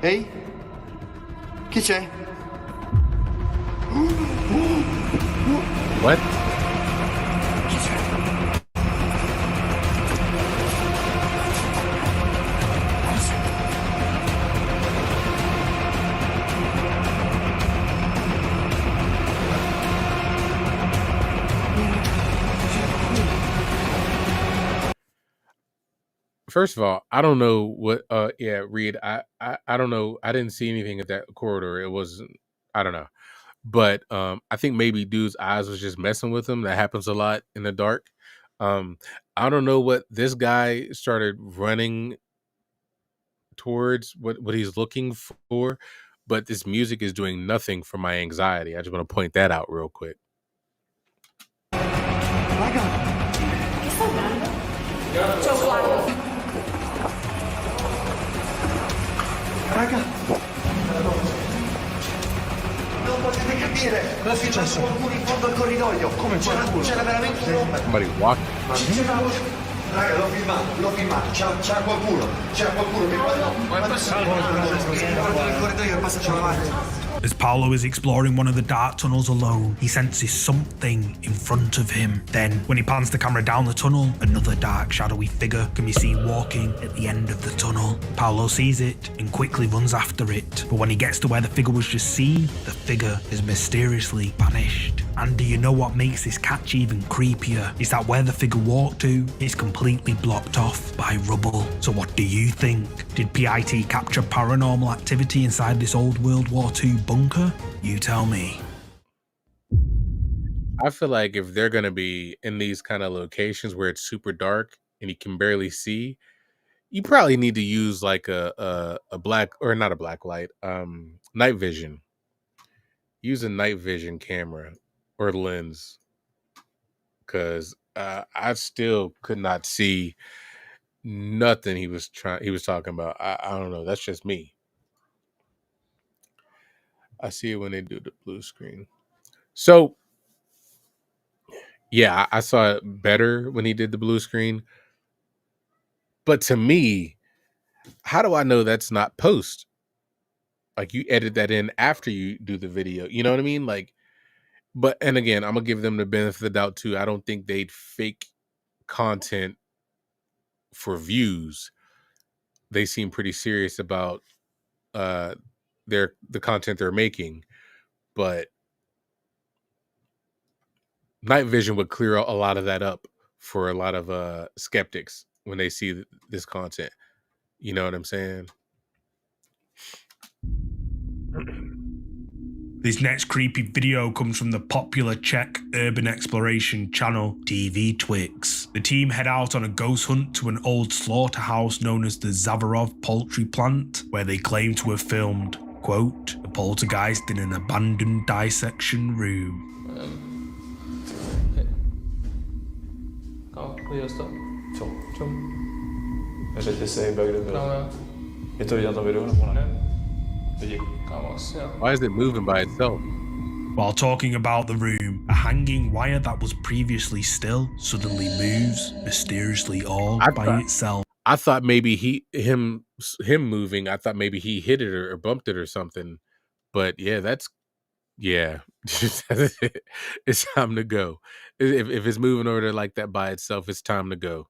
Ehi? Chi c'è? What? Chi c'è? First of all, I don't know what Reed, I don't know. I didn't see anything at that corridor. It wasn't, I don't know. But I think maybe dude's eyes was just messing with him. That happens a lot in the dark. I don't know what this guy started running towards, what he's looking for, but this music is doing nothing for my anxiety. I just want to point that out real quick. Che sta andando? C'è un guardo. Raga! Non potete capire! Cosa è successo? Qualcuno in fondo al corridoio! Come c'era veramente un'ombra! Somebody walk. Raga, l'ho filmato! C'era qualcuno! C'era qualcuno che guarda nel corridoio e passa davanti! As Paolo is exploring one of the dark tunnels alone, he senses something in front of him. Then, when he pans the camera down the tunnel, another dark, shadowy figure can be seen walking at the end of the tunnel. Paolo sees it and quickly runs after it, but when he gets to where the figure was just seen, the figure has mysteriously vanished. And do you know what makes this catch even creepier? Is that where the figure walked to is completely blocked off by rubble. So what do you think? Did PIT capture paranormal activity inside this old World War II bunker? You tell me. I feel like if they're gonna be in these kind of locations where it's super dark and you can barely see, you probably need to use like a black, or not a black light, night vision. Use a night vision camera or lens, because I still could not see nothing he was talking about. I don't know. That's just me. I see it when they do the blue screen. So yeah, I saw it better when he did the blue screen. But to me, how do I know that's not post? Like, you edit that in after you do the video. You know what I mean? Like, but, and again, I'm gonna give them the benefit of the doubt too. I don't think they'd fake content for views. They seem pretty serious about the content they're making. But night vision would clear a lot of that up for a lot of skeptics when they see this content. You know what I'm saying? This next creepy video comes from the popular Czech urban exploration channel TV Twix. The team head out on a ghost hunt to an old slaughterhouse known as the Zavarov poultry plant, where they claim to have filmed, quote, a poltergeist in an abandoned dissection room. Kámo, viděl jsi to? Co? Čum. Neřekli se hejbe, kde byl. Kámo. Je to vidět na tom videu, nebo ne? Vidí. Kámo, asi jo. Why is it moving by itself? While talking about the room, a hanging wire that was previously still suddenly moves mysteriously all by itself. I thought maybe him moving, I thought maybe he hit it or bumped it or something. But yeah, it's time to go. If it's moving over there like that by itself, it's time to go.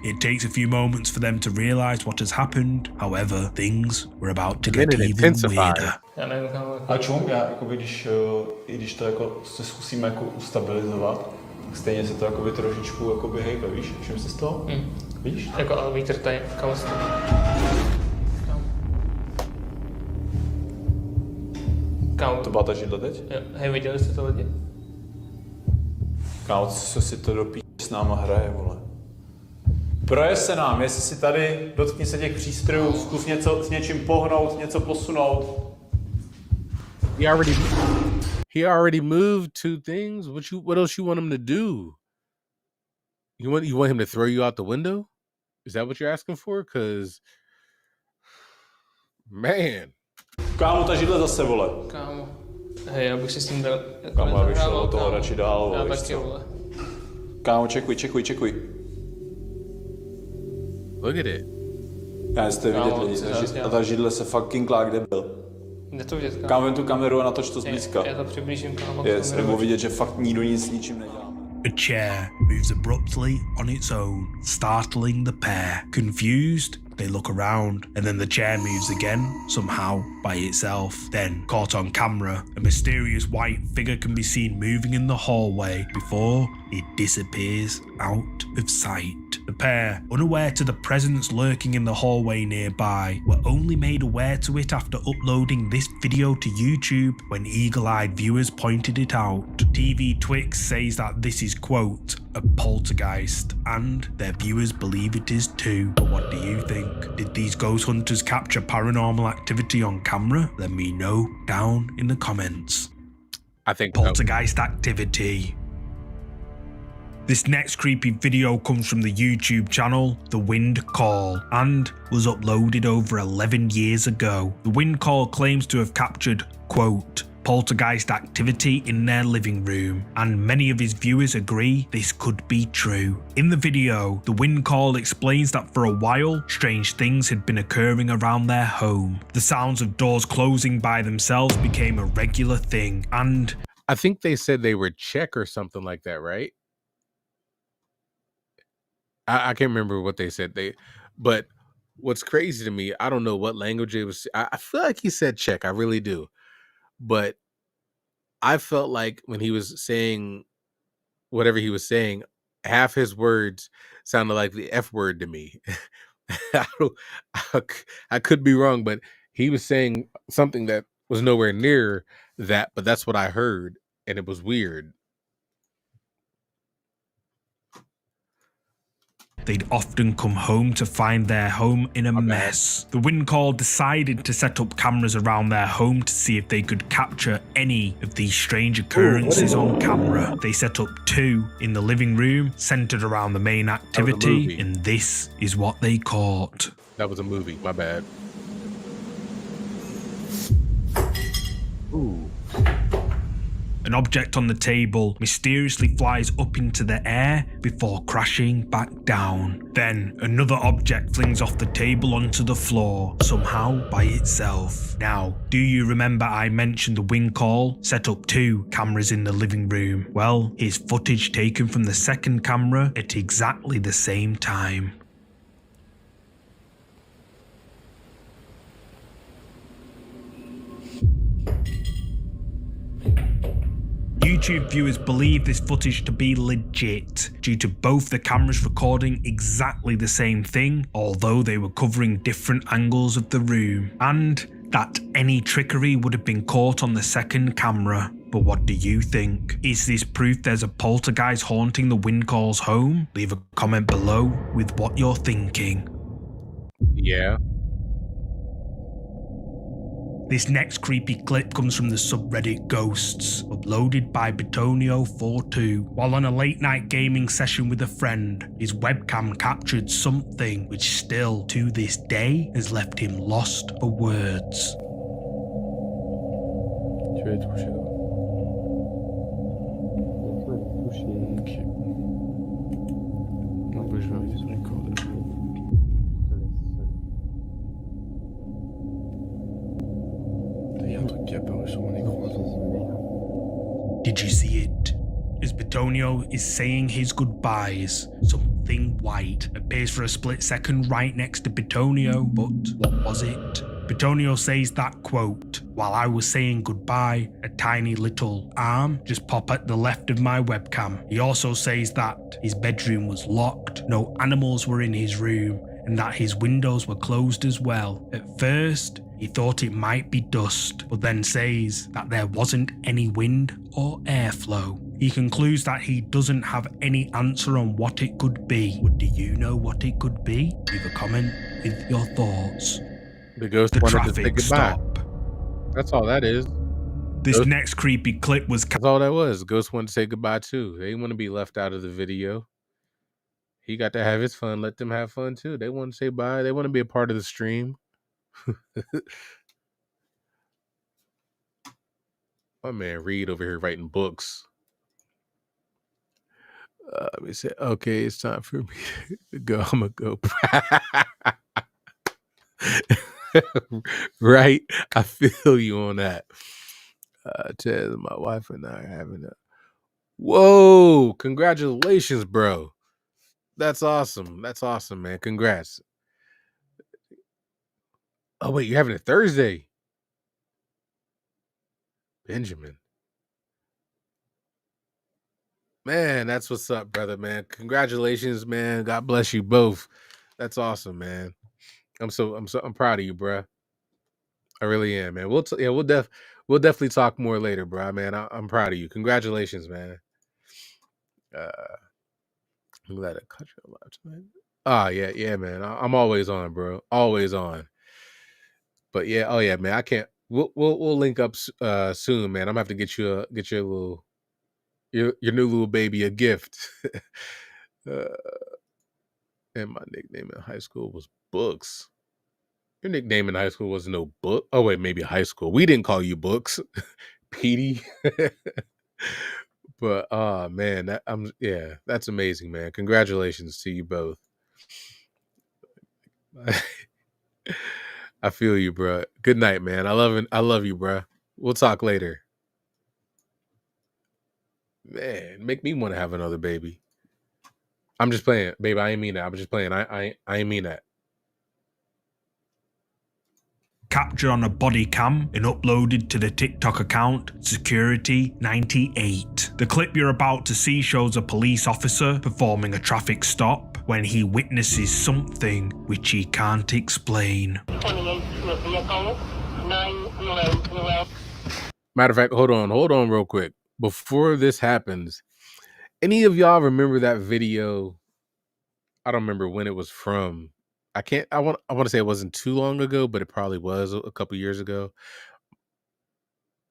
It takes a few moments for them to realize what has happened. However, things were about to get even weirder. Já nevím, kámo. A čum, jakoby, když to jako se zkusíme jako ustabilizovat, tak stejně se to jakoby trošičku jakoby hejbe, víš? Všim si z toho? Víš? Jako ale vítr tady, kámo se to. Kámo. To byla ta židle teď? Jo, hej, viděli jste to lidi? Kámo, co si to do s náma hraje, vole. Projez se nám, jestli si tady dotkni se těch přístrojů, zkus něco s něčím pohnout, něco posunout. He already moved two things. What else you want him to do? You want him to throw you out the window? Is that what you're asking for? Cause man. Kámo, ta židle zase, vole. Kámo. Hej, já bych si s tím dal... Kámo, já bych šel od toho radši dál, vole. Já taky, vole. Kámo, čekuj. Look at it. Já jestli vidět lidi, a ta židle se fucking klá, kde byl. Jde to vidět, kámo. Kámo, jen tu kameru a natoč to zblízka. Já to přiblížím, kámo. Yes, nebo vidět, že fakt nikdo nic s ničím nedělá. A chair moves abruptly on its own, startling the pair. Confused, they look around, and then the chair moves again, somehow, by itself. Then, caught on camera, a mysterious white figure can be seen moving in the hallway before it disappears out of sight. The pair, unaware to the presence lurking in the hallway nearby, were only made aware to it after uploading this video to YouTube when eagle-eyed viewers pointed it out. TV Twix says that this is, quote, a poltergeist, and their viewers believe it is too. But what do you think? Did these ghost hunters capture paranormal activity on camera? Let me know down in the comments. I think poltergeist activity. This next creepy video comes from the YouTube channel The Wind Call and was uploaded over 11 years ago. The Wind Call claims to have captured, quote, poltergeist activity in their living room, and many of his viewers agree this could be true. In the video, the wind call explains that for a while, strange things had been occurring around their home. The sounds of doors closing by themselves became a regular thing, and I think they said they were Czech or something like that, right? I can't remember what they said. But what's crazy to me, I don't know what language it was. I feel like he said Czech. I really do. But I felt like when he was saying whatever he was saying, half his words sounded like the F word to me. I, don't, I could be wrong, but he was saying something that was nowhere near that, but that's what I heard, and it was weird. they'd often come home to find their home in a mess. The wind call decided to set up cameras around their home to see if they could capture any of these strange occurrences on camera. They set up 2 in the living room, centered around the main activity, and this is what they caught. That was a movie, my bad. Ooh. An object on the table mysteriously flies up into the air before crashing back down. Then another object flings off the table onto the floor, somehow by itself. Now, do you remember I mentioned the wind call set up 2 cameras in the living room? Well, here's footage taken from the second camera at exactly the same time. YouTube viewers believe this footage to be legit due to both the cameras recording exactly the same thing, although they were covering different angles of the room, and that any trickery would have been caught on the second camera. But what do you think? Is this proof there's a poltergeist haunting the wind call's home? Leave a comment below with what you're thinking. Yeah. This next creepy clip comes from the subreddit Ghosts, uploaded by Betonio42. While on a late night gaming session with a friend, his webcam captured something which still, to this day, has left him lost for words. Did you see it? As Betonio is saying his goodbyes, something white appears for a split second right next to Betonio, but what was it? Betonio says that, quote, "While I was saying goodbye, a tiny little arm just popped at the left of my webcam." He also says that his bedroom was locked, no animals were in his room, and that his windows were closed as well. At first, he thought it might be dust, but then says that there wasn't any wind or airflow. He concludes that he doesn't have any answer on what it could be. But do you know what it could be? Leave a comment with your thoughts. The ghost wanted to say goodbye. Stop. That's all that is. This next creepy clip was... That's all that was. Ghost wanted to say goodbye too. They didn't want to be left out of the video. He got to have his fun. Let them have fun too. They want to say bye. They want to be a part of the stream. My man Reed over here writing books. Let me say, okay, it's time for me to go. I'm gonna go. Right? I feel you on that. Ted, my wife and I are having a... Whoa! Congratulations, bro. That's awesome. That's awesome, man. Congrats. Oh, wait, you're having it Thursday. Benjamin. Man, that's what's up, brother, man. Congratulations, man. God bless you both. That's awesome, man. I'm proud of you, bro. I really am, man. We'll definitely talk more later, bro, man. I'm proud of you. Congratulations, man. I'm glad I cut you alive tonight. Yeah, man. I'm always on, bro. Always on. But yeah, oh yeah, man. I can't. We'll link up soon, man. I'm gonna have to get your little your new little baby a gift. And my nickname in high school was Books. Your nickname in high school was no book. Oh wait, maybe high school. We didn't call you Books. Petey. But man, that's amazing, man. Congratulations to you both. I feel you, bro. Good night, man. I love you, bro. We'll talk later. Man, make me want to have another baby. I'm just playing, baby. I ain't mean that. I'm just playing. I ain't mean that. Captured on a body cam and uploaded to the TikTok account Security98. The clip you're about to see shows a police officer performing a traffic stop when he witnesses something which he can't explain. Matter of fact, hold on real quick. Before this happens, any of y'all remember that video? I don't remember when it was from. I want to say it wasn't too long ago, but it probably was a couple years ago.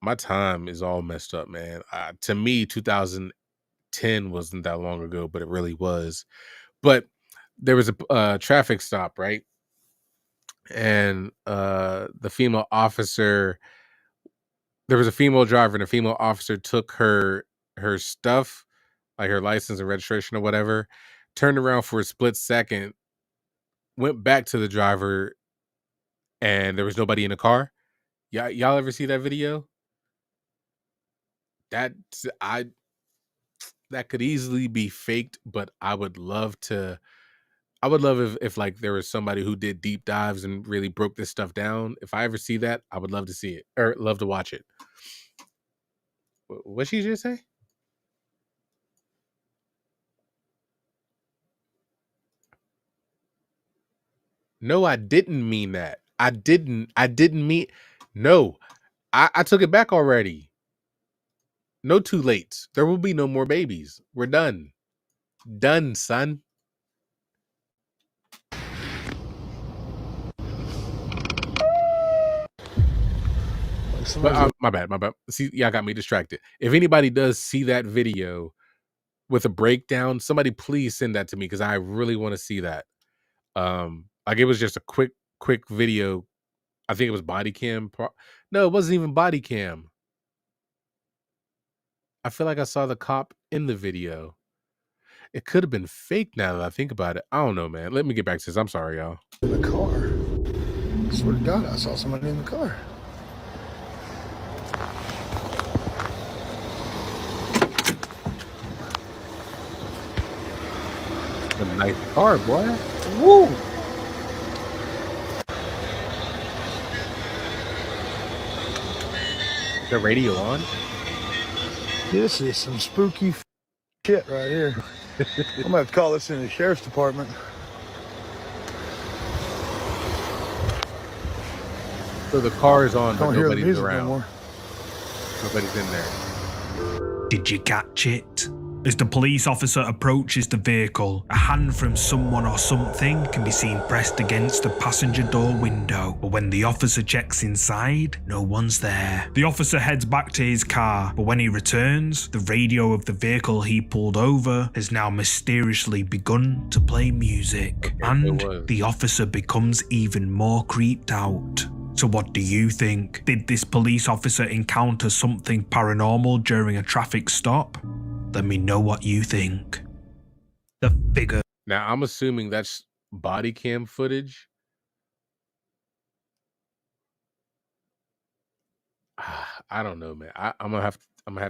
My time is all messed up, man. To me, 2010 wasn't that long ago, but it really was. But there was a traffic stop, right? And the female officer, there was a female driver, and a female officer took her stuff, like her license and registration or whatever, turned around for a split second, went back to the driver, and there was nobody in the car. Y'all ever see that video? That could easily be faked, but I would love if like there was somebody who did deep dives and really broke this stuff down. If I ever see that, I would love to see it or love to watch it. What she just say? No, I didn't mean that. I didn't mean. No, I took it back already. No too late. There will be no more babies. We're done. Done, son. But, my bad. See, y'all got me distracted. If anybody does see that video with a breakdown, somebody please send that to me because I really want to see that. Like it was just a quick video. I think it was body cam. No, it wasn't even body cam. I feel like I saw the cop in the video. It could have been fake now that I think about it. I don't know, man. Let me get back to this. I'm sorry, y'all. In the car. I swear to God, I saw somebody in the car. A nice car, boy. Woo! The radio on? This is some spooky shit right here. I'm gonna have to call this in the sheriff's department. So the car is on, but Don't hear the nobody's music around. no more. Nobody's in there. Did you catch it? As the police officer approaches the vehicle, a hand from someone or something can be seen pressed against the passenger door window. But when the officer checks inside, no one's there. The officer heads back to his car, but when he returns, the radio of the vehicle he pulled over has now mysteriously begun to play music. And the officer becomes even more creeped out. So what do you think? Did this police officer encounter something paranormal during a traffic stop? Let me know what you think. The figure. Now I'm assuming that's body cam footage. I don't know, man. I'm gonna have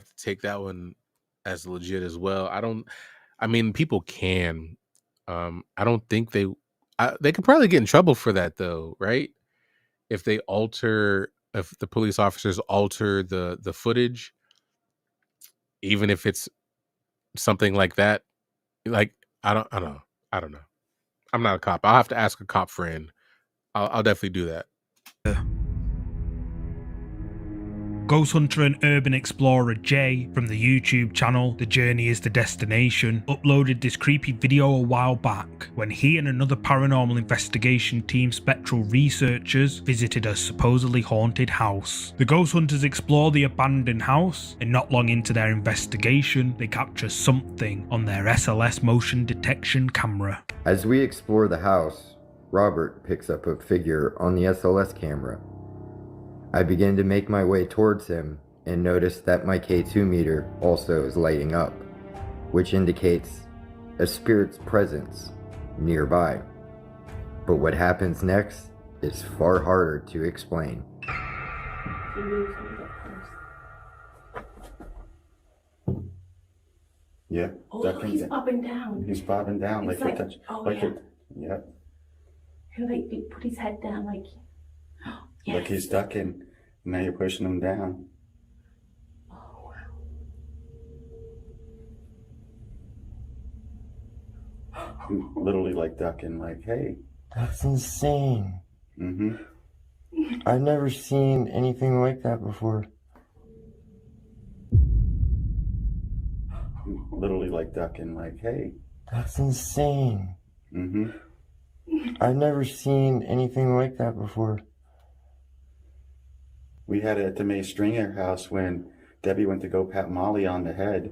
to take that one as legit as well. I mean, people can. I don't think they could probably get in trouble for that though, right? If the police officers alter the footage, even if it's something like that, like I don't know. I'm not a cop. I'll have to ask a cop friend. I'll definitely do that. Ghost hunter and urban explorer Jay from the YouTube channel The Journey is the Destination uploaded this creepy video a while back when he and another paranormal investigation team spectral researchers visited a supposedly haunted house. The ghost hunters explore the abandoned house, and not long into their investigation they capture something on their SLS motion detection camera. As we explore the house, Robert picks up a figure on the SLS camera. I begin to make my way towards him and notice that my K2 meter also is lighting up, which indicates a spirit's presence nearby. But what happens next is far harder to explain. Yeah. Oh, look, he's up and down. He's bobbing down It's like like- touch. oh, like yeah. it. Yep. He'll like put his head down like. Yes. Like he's ducking. And now you're pushing him down. Oh wow. Literally like ducking, like, hey. That's insane. Mm-hmm. I've never seen anything like that before. Literally like ducking, like, hey. That's insane. Mm-hmm. I've never seen anything like that before. We had it at the May Stringer house when Debbie went to go pat Molly on the head.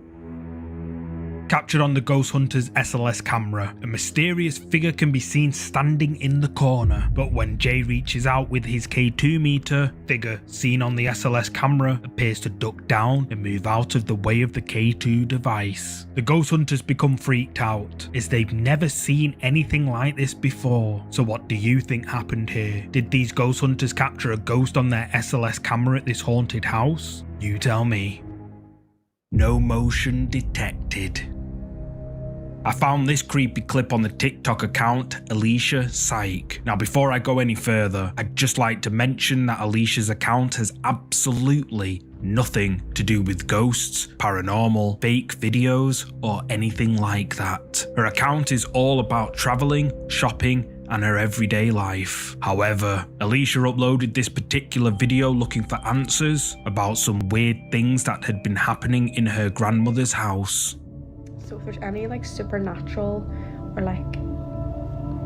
Captured on the Ghost Hunter's SLS camera, a mysterious figure can be seen standing in the corner, but when Jay reaches out with his K2 meter, figure seen on the SLS camera appears to duck down and move out of the way of the K2 device. The Ghost Hunters become freaked out, as they've never seen anything like this before. So what do you think happened here? Did these Ghost Hunters capture a ghost on their SLS camera at this haunted house? You tell me. No motion detected. I found this creepy clip on the TikTok account Alicia Psych. Now before I go any further, I'd just like to mention that Alicia's account has absolutely nothing to do with ghosts, paranormal, fake videos, or anything like that. Her account is all about traveling, shopping, and her everyday life. However, Alicia uploaded this particular video looking for answers about some weird things that had been happening in her grandmother's house. So if there's any like supernatural or like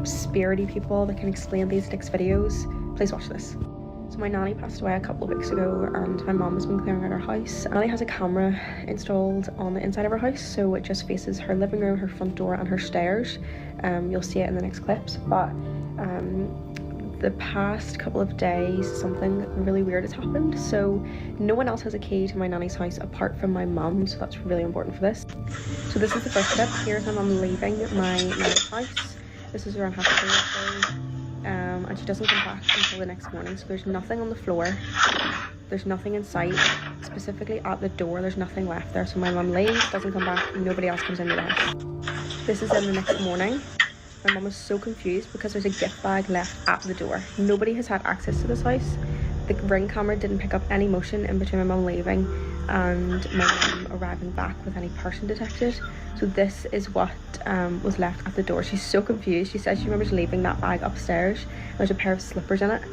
spirity people that can explain these next videos, please watch this. So my nanny passed away a couple of weeks ago and my mom has been clearing out her house. Nanny has a camera installed on the inside of her house, so it just faces her living room, her front door and her stairs. You'll see it in the next clips, but the past couple of days something really weird has happened. So no one else has a key to my nanny's house apart from my mum, so that's really important for this. So this is the first clip. Here's my mum leaving my nanny's house. This is around 3:30, and she doesn't come back until the next morning. So there's nothing on the floor, there's nothing in sight, specifically at the door there's nothing left there. So my mum leaves, doesn't come back, nobody else comes into the house. This is in the next morning. My mum is so confused because there's a gift bag left at the door. Nobody has had access to this house. The ring camera didn't pick up any motion in between my mum leaving and my mum arriving back with any person detected. So this is what was left at the door. She's so confused. She says she remembers leaving that bag upstairs. There's a pair of slippers in it.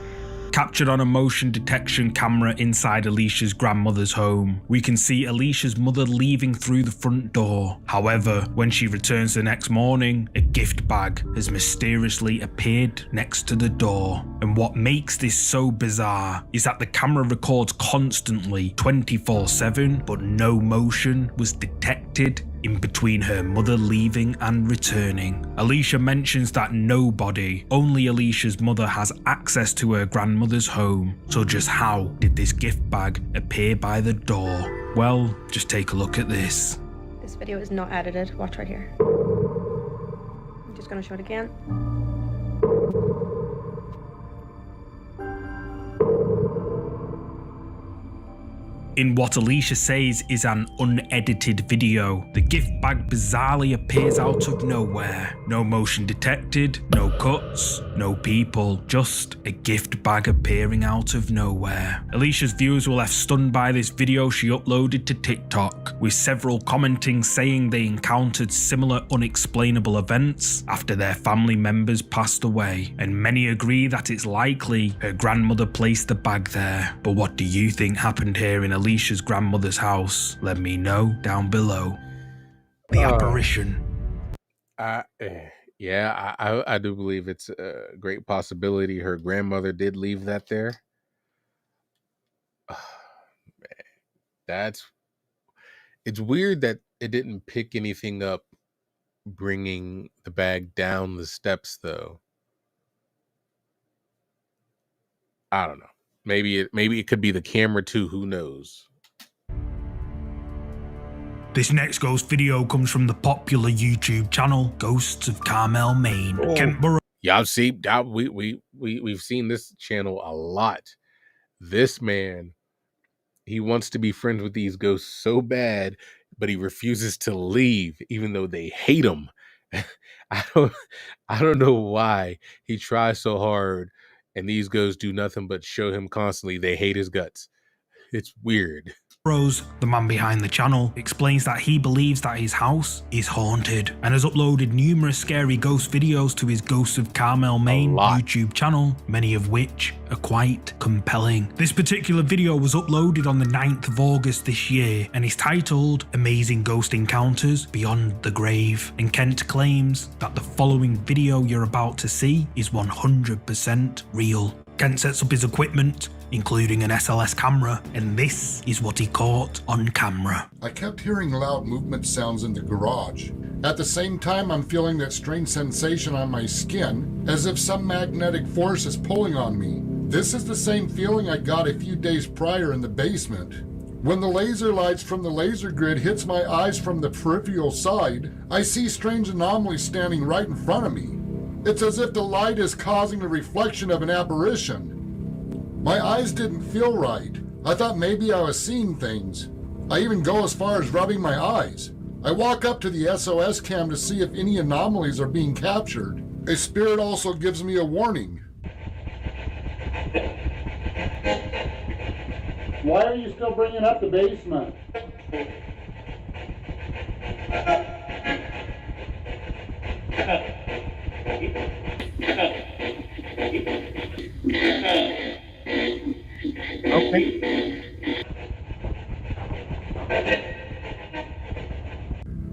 Captured on a motion detection camera inside Alicia's grandmother's home, we can see Alicia's mother leaving through the front door. However, when she returns the next morning, a gift bag has mysteriously appeared next to the door. And what makes this so bizarre is that the camera records constantly 24/7, but no motion was detected in between her mother leaving and returning. Alicia mentions that nobody, only Alicia's mother, has access to her grandmother's home. So just how did this gift bag appear by the door? Well, just take a look at this. This video is not edited. Watch right here. I'm just gonna show it again. In what Alicia says is an unedited video, the gift bag bizarrely appears out of nowhere. No motion detected, no cuts, no people, just a gift bag appearing out of nowhere. Alicia's viewers were left stunned by this video she uploaded to TikTok, with several commenting saying they encountered similar unexplainable events after their family members passed away, and many agree that it's likely her grandmother placed the bag there. But what do you think happened here in Alicia's grandmother's house? Let me know down below. The apparition. Yeah, I do believe it's a great possibility her grandmother did leave that there. Man, it's weird that it didn't pick anything up bringing the bag down the steps though. I don't know. Maybe it could be the camera too, who knows. This next ghost video comes from the popular YouTube channel Ghosts of Carmel, Maine. Kent Burrows. Y'all see, we've seen this channel a lot. This man, he wants to be friends with these ghosts so bad, but he refuses to leave, even though they hate him. I don't know why he tries so hard, and these ghosts do nothing but show him constantly they hate his guts. It's weird. Rose, the man behind the channel, explains that he believes that his house is haunted and has uploaded numerous scary ghost videos to his Ghosts of Carmel, Maine YouTube channel, many of which are quite compelling. This particular video was uploaded on the 9th of August this year and is titled Amazing Ghost Encounters Beyond the Grave, and Kent claims that the following video you're about to see is 100% real. Kent sets up his equipment, including an SLS camera, and this is what he caught on camera. I kept hearing loud movement sounds in the garage. At the same time, I'm feeling that strange sensation on my skin, as if some magnetic force is pulling on me. This is the same feeling I got a few days prior in the basement. When the laser lights from the laser grid hits my eyes from the peripheral side, I see strange anomalies standing right in front of me. It's as if the light is causing the reflection of an apparition. My eyes didn't feel right. I thought maybe I was seeing things. I even go as far as rubbing my eyes. I walk up to the SOS cam to see if any anomalies are being captured. A spirit also gives me a warning. Why are you still bringing up the basement? Okay.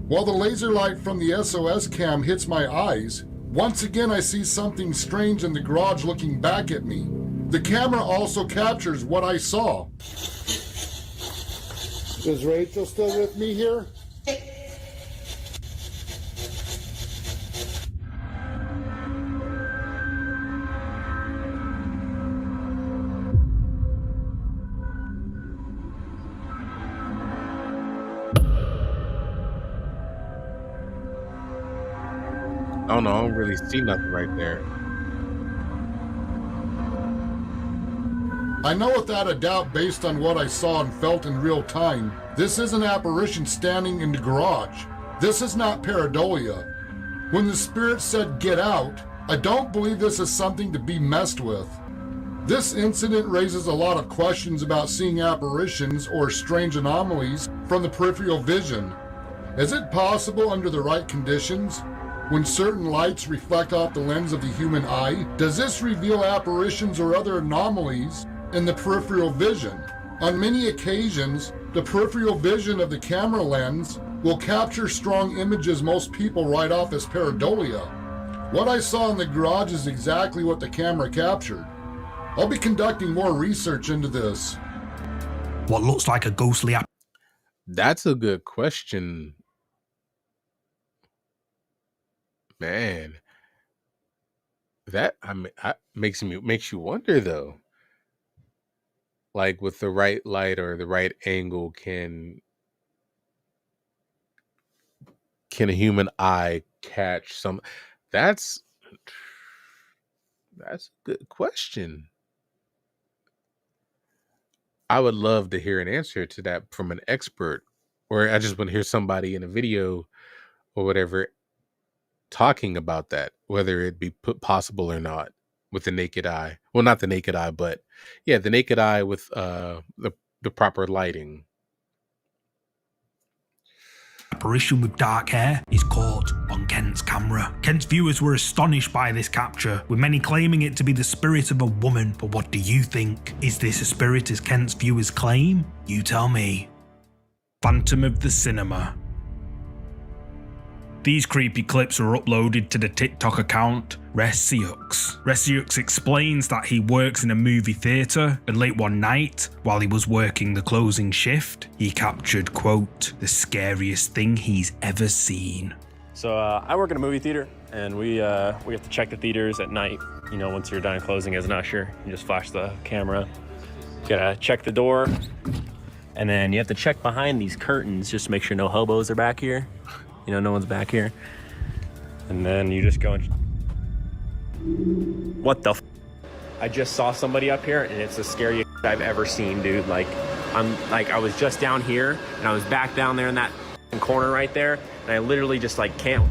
While the laser light from the SOS cam hits my eyes, once again I see something strange in the garage looking back at me. The camera also captures what I saw. Is Rachel still with me here? I don't know, I don't really see nothing right there. I know without a doubt, based on what I saw and felt in real time, this is an apparition standing in the garage. This is not pareidolia. When the spirit said get out, I don't believe this is something to be messed with. This incident raises a lot of questions about seeing apparitions or strange anomalies from the peripheral vision. Is it possible under the right conditions? When certain lights reflect off the lens of the human eye, does this reveal apparitions or other anomalies in the peripheral vision? On many occasions, the peripheral vision of the camera lens will capture strong images most people write off as pareidolia. What I saw in the garage is exactly what the camera captured. I'll be conducting more research into this. What looks like a ghostly That's a good question. Man, that makes you wonder though. Like with the right light or the right angle, can a human eye catch some? That's a good question. I would love to hear an answer to that from an expert, or I just want to hear somebody in a video or whatever talking about that, whether it be possible or not with the naked eye. Well, not the naked eye, but yeah, the naked eye with the proper lighting. Apparition with dark hair is caught on Kent's camera. Kent's viewers were astonished by this capture, with many claiming it to be the spirit of a woman. But what do you think? Is this a spirit as Kent's viewers claim? You tell me. Phantom of the Cinema. These creepy clips are uploaded to the TikTok account Resiux. Resiux explains that he works in a movie theatre, and late one night, while he was working the closing shift, he captured, quote, the scariest thing he's ever seen. So I work in a movie theater, and we have to check the theaters at night. You know, once you're done closing as an usher, you just flash the camera. You gotta check the door, And then you have to check behind these curtains just to make sure no hobos are back here. You know, no one's back here. And then you just go and... What the f? I just saw somebody up here, and it's the scariest I've ever seen, dude. Like, I was just down here, and I was back down there in that corner right there, and I literally just like can't...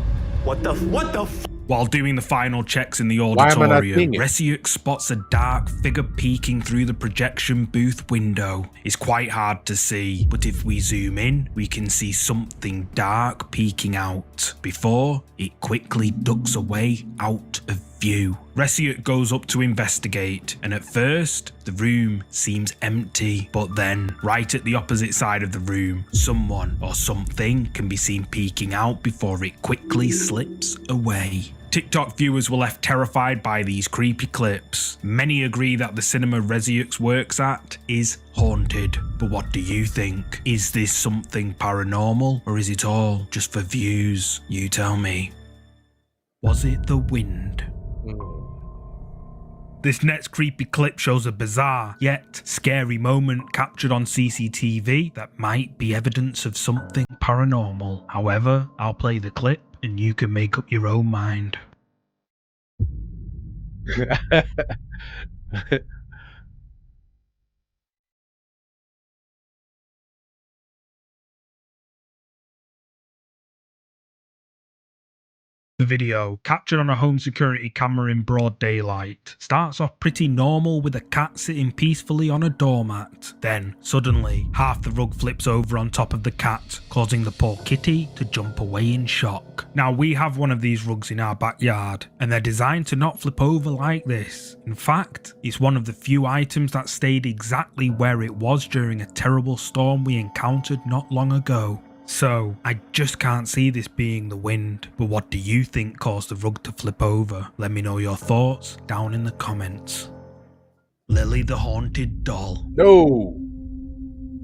What the f? While doing the final checks in the Why am I not auditorium, seeing it? Resiuk spots a dark figure peeking through the projection booth window. It's quite hard to see, but if we zoom in, we can see something dark peeking out, before it quickly ducks away out of view. Resiuk goes up to investigate, and at first, the room seems empty, but then, right at the opposite side of the room, someone or something can be seen peeking out before it quickly slips away. TikTok viewers were left terrified by these creepy clips. Many agree that the cinema Resiux works at is haunted. But what do you think? Is this something paranormal, or is it all just for views? You tell me. Was it the wind? This next creepy clip shows a bizarre, yet scary moment captured on CCTV that might be evidence of something paranormal. However, I'll play the clip and you can make up your own mind. The video, captured on a home security camera in broad daylight, starts off pretty normal with a cat sitting peacefully on a doormat. Then, suddenly, half the rug flips over on top of the cat, causing the poor kitty to jump away in shock. Now, we have one of these rugs in our backyard, and they're designed to not flip over like this. In fact, it's one of the few items that stayed exactly where it was during a terrible storm we encountered not long ago. So, I just can't see this being the wind, but what do you think caused the rug to flip over? Let me know your thoughts down in the comments. Lily the Haunted Doll. No!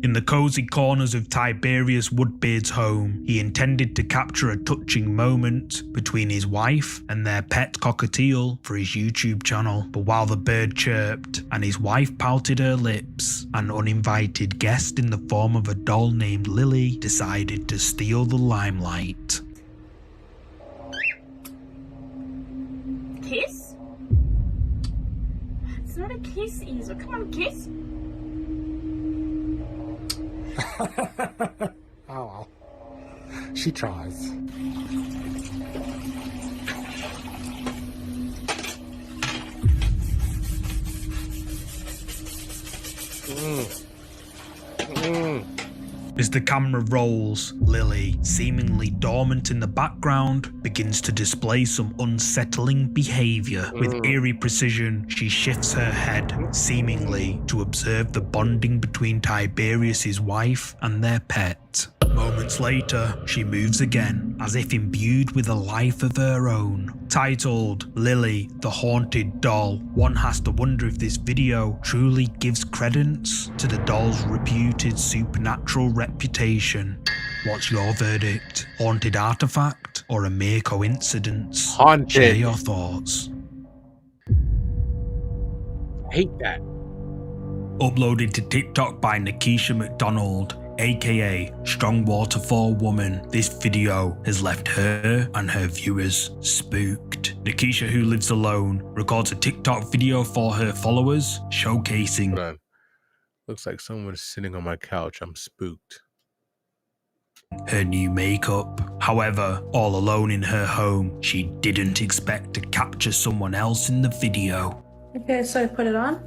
In the cozy corners of Tiberius Woodbeard's home, he intended to capture a touching moment between his wife and their pet cockatiel for his YouTube channel. But while the bird chirped and his wife pouted her lips, an uninvited guest in the form of a doll named Lily decided to steal the limelight. Kiss? It's not a kiss, Isa. Come on, kiss. Oh well. She tries. As the camera rolls, Lily, seemingly dormant in the background, begins to display some unsettling behaviour. With eerie precision, she shifts her head, seemingly to observe the bonding between Tiberius's wife and their pet. Moments later, she moves again, as if imbued with a life of her own. Titled Lily the Haunted Doll, one has to wonder if this video truly gives credence to the doll's reputed supernatural reputation. What's your verdict? Haunted artifact or a mere coincidence? Haunted. Share your thoughts. I hate that. Uploaded to TikTok by Nikisha McDonald, aka Strong Waterfall Woman, this video has left her and her viewers spooked. Nikisha, who lives alone, records a TikTok video for her followers showcasing. Hold on. Looks like someone's sitting on my couch. I'm spooked. Her new makeup. However, all alone in her home, she didn't expect to capture someone else in the video. Okay, so I put it on.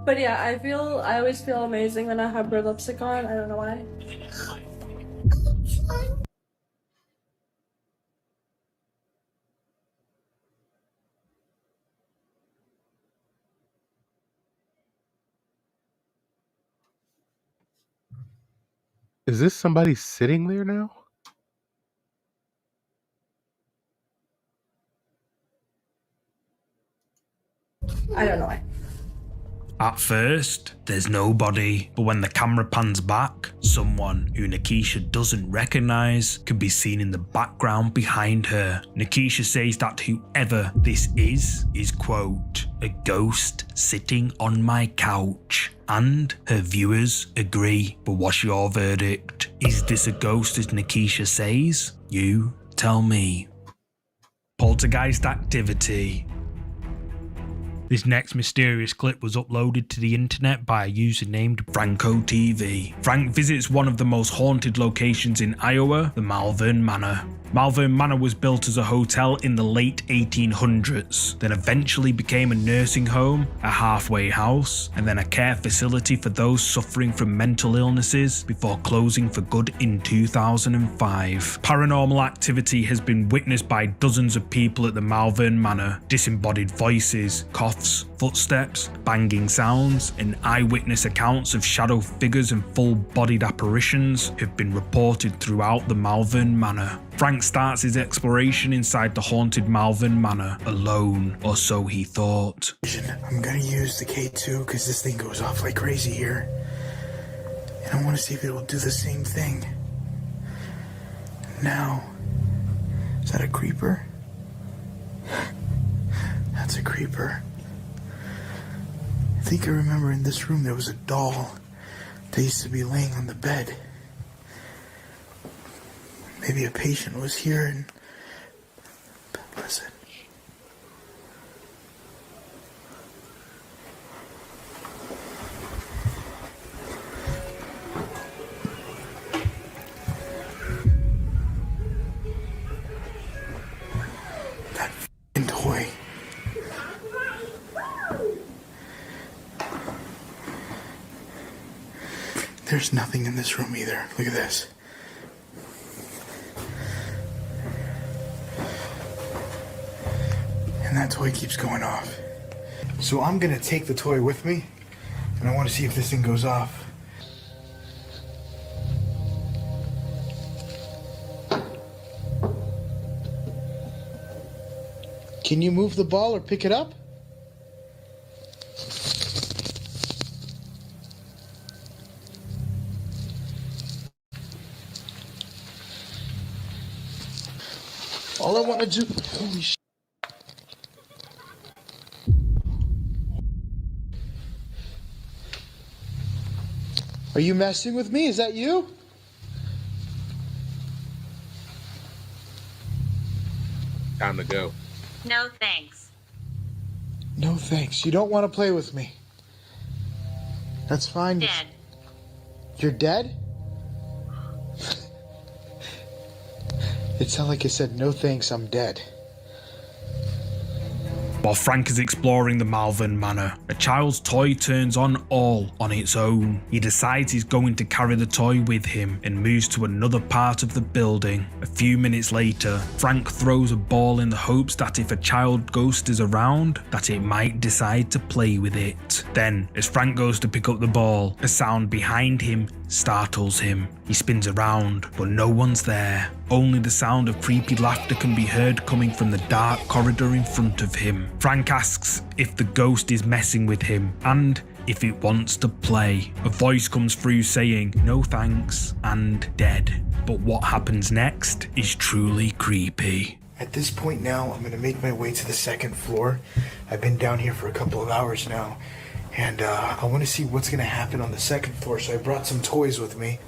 But yeah, I always feel amazing when I have red lipstick on. I don't know why. Is this somebody sitting there now? I don't know why. At first, there's nobody, but when the camera pans back, someone who Nikisha doesn't recognise can be seen in the background behind her. Nikisha says that whoever this is, quote, a ghost sitting on my couch. And her viewers agree. But what's your verdict? Is this a ghost as Nikisha says? You tell me. Poltergeist activity. This next mysterious clip was uploaded to the internet by a user named Franco TV. Frank visits one of the most haunted locations in Iowa, the Malvern Manor. Malvern Manor was built as a hotel in the late 1800s, then eventually became a nursing home, a halfway house, and then a care facility for those suffering from mental illnesses before closing for good in 2005. Paranormal activity has been witnessed by dozens of people at the Malvern Manor. Disembodied voices, coughs, footsteps, banging sounds, and eyewitness accounts of shadow figures and full-bodied apparitions have been reported throughout the Malvern Manor. Frank starts his exploration inside the haunted Malvern Manor alone, or so he thought. I'm gonna use the K2 because this thing goes off like crazy here. And I want to see if it will do the same thing. Now, is that a creeper? That's a creeper. I think I remember in this room there was a doll that used to be laying on the bed. Maybe a patient was here and... Listen. That f***ing toy. There's nothing in this room either. Look at this. And that toy keeps going off. So I'm gonna take the toy with me, and I want to see if this thing goes off. Can you move the ball or pick it up? All I want to do... Holy shit. Are you messing with me? Is that you? Time to go. No thanks. No thanks. You don't want to play with me. That's fine. Dead. You're dead? It sounded like it said, no thanks, I'm dead. While Frank is exploring the Malvern Manor, a child's toy turns on all on its own. He decides he's going to carry the toy with him and moves to another part of the building. A few minutes later, Frank throws a ball in the hopes that if a child ghost is around, that it might decide to play with it. Then, as Frank goes to pick up the ball, a sound behind him startles him. He spins around, but no one's there. Only the sound of creepy laughter can be heard coming from the dark corridor in front of him. Frank asks if the ghost is messing with him and if it wants to play. A voice comes through saying, no thanks, and dead. But what happens next is truly creepy. At this point now, I'm going to make my way to the second floor. I've been down here for a couple of hours now, and I want to see what's going to happen on the second floor, so I brought some toys with me.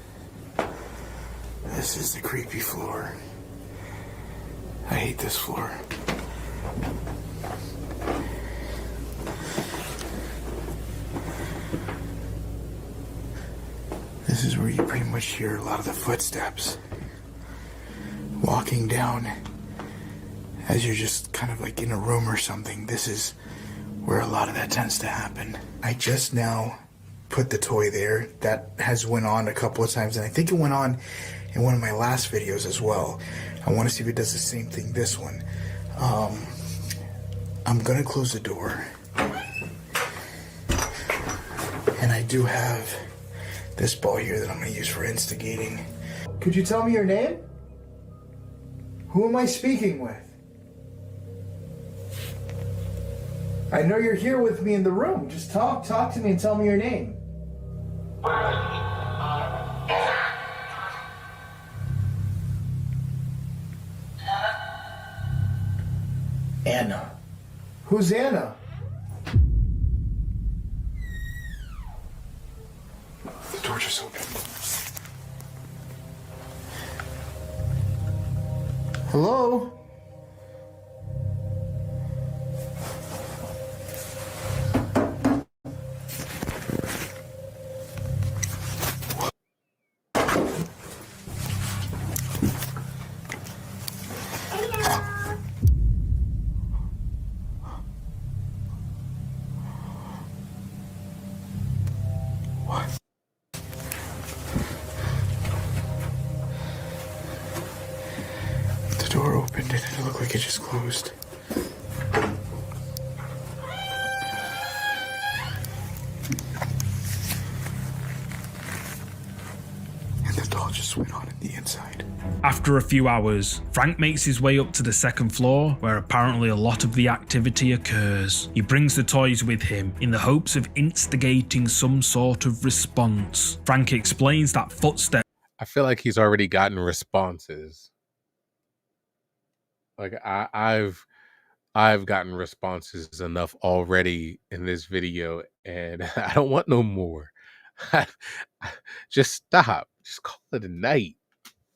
This is the creepy floor. I hate this floor. This is where you pretty much hear a lot of the footsteps walking down as you're just kind of like in a room or something. This is where a lot of that tends to happen. I just now put the toy there. That has went on a couple of times, and I think it went on in one of my last videos as well. I want to see if it does the same thing this one. I'm gonna close the door, and I do have this ball here that I'm gonna use for instigating. Could you tell me your name? Who am I speaking with? I know you're here with me in the room. Just talk to me and tell me your name. Anna. Who's Anna? The door just opened. Hello? The door opened and it looked like it just closed. And the doll just went on in the inside. After a few hours, Frank makes his way up to the second floor, where apparently a lot of the activity occurs. He brings the toys with him in the hopes of instigating some sort of response. Frank explains that footsteps. I feel like he's already gotten responses. Like I've gotten responses enough already in this video, and I don't want no more. Just stop. Just call it a night.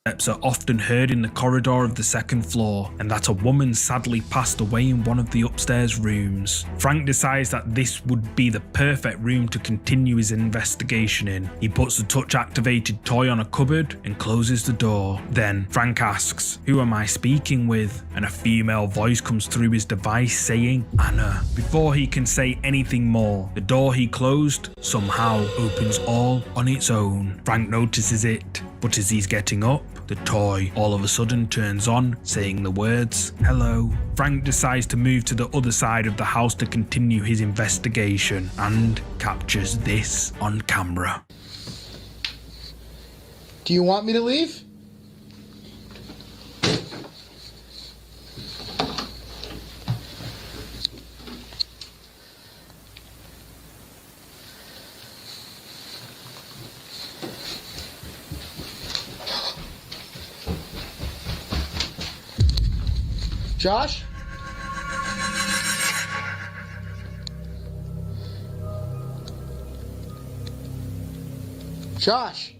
Are often heard in the corridor of the second floor, and that a woman sadly passed away in one of the upstairs rooms. Frank decides that this would be the perfect room to continue his investigation in. He puts the touch-activated toy on a cupboard and closes the door. Then Frank asks, "Who am I speaking with?" And a female voice comes through his device saying, "Anna." Before he can say anything more, the door he closed somehow opens all on its own. Frank notices it, but as he's getting up, the toy all of a sudden turns on, saying the words, "Hello." Frank decides to move to the other side of the house to continue his investigation and captures this on camera. Do you want me to leave? Josh? Josh?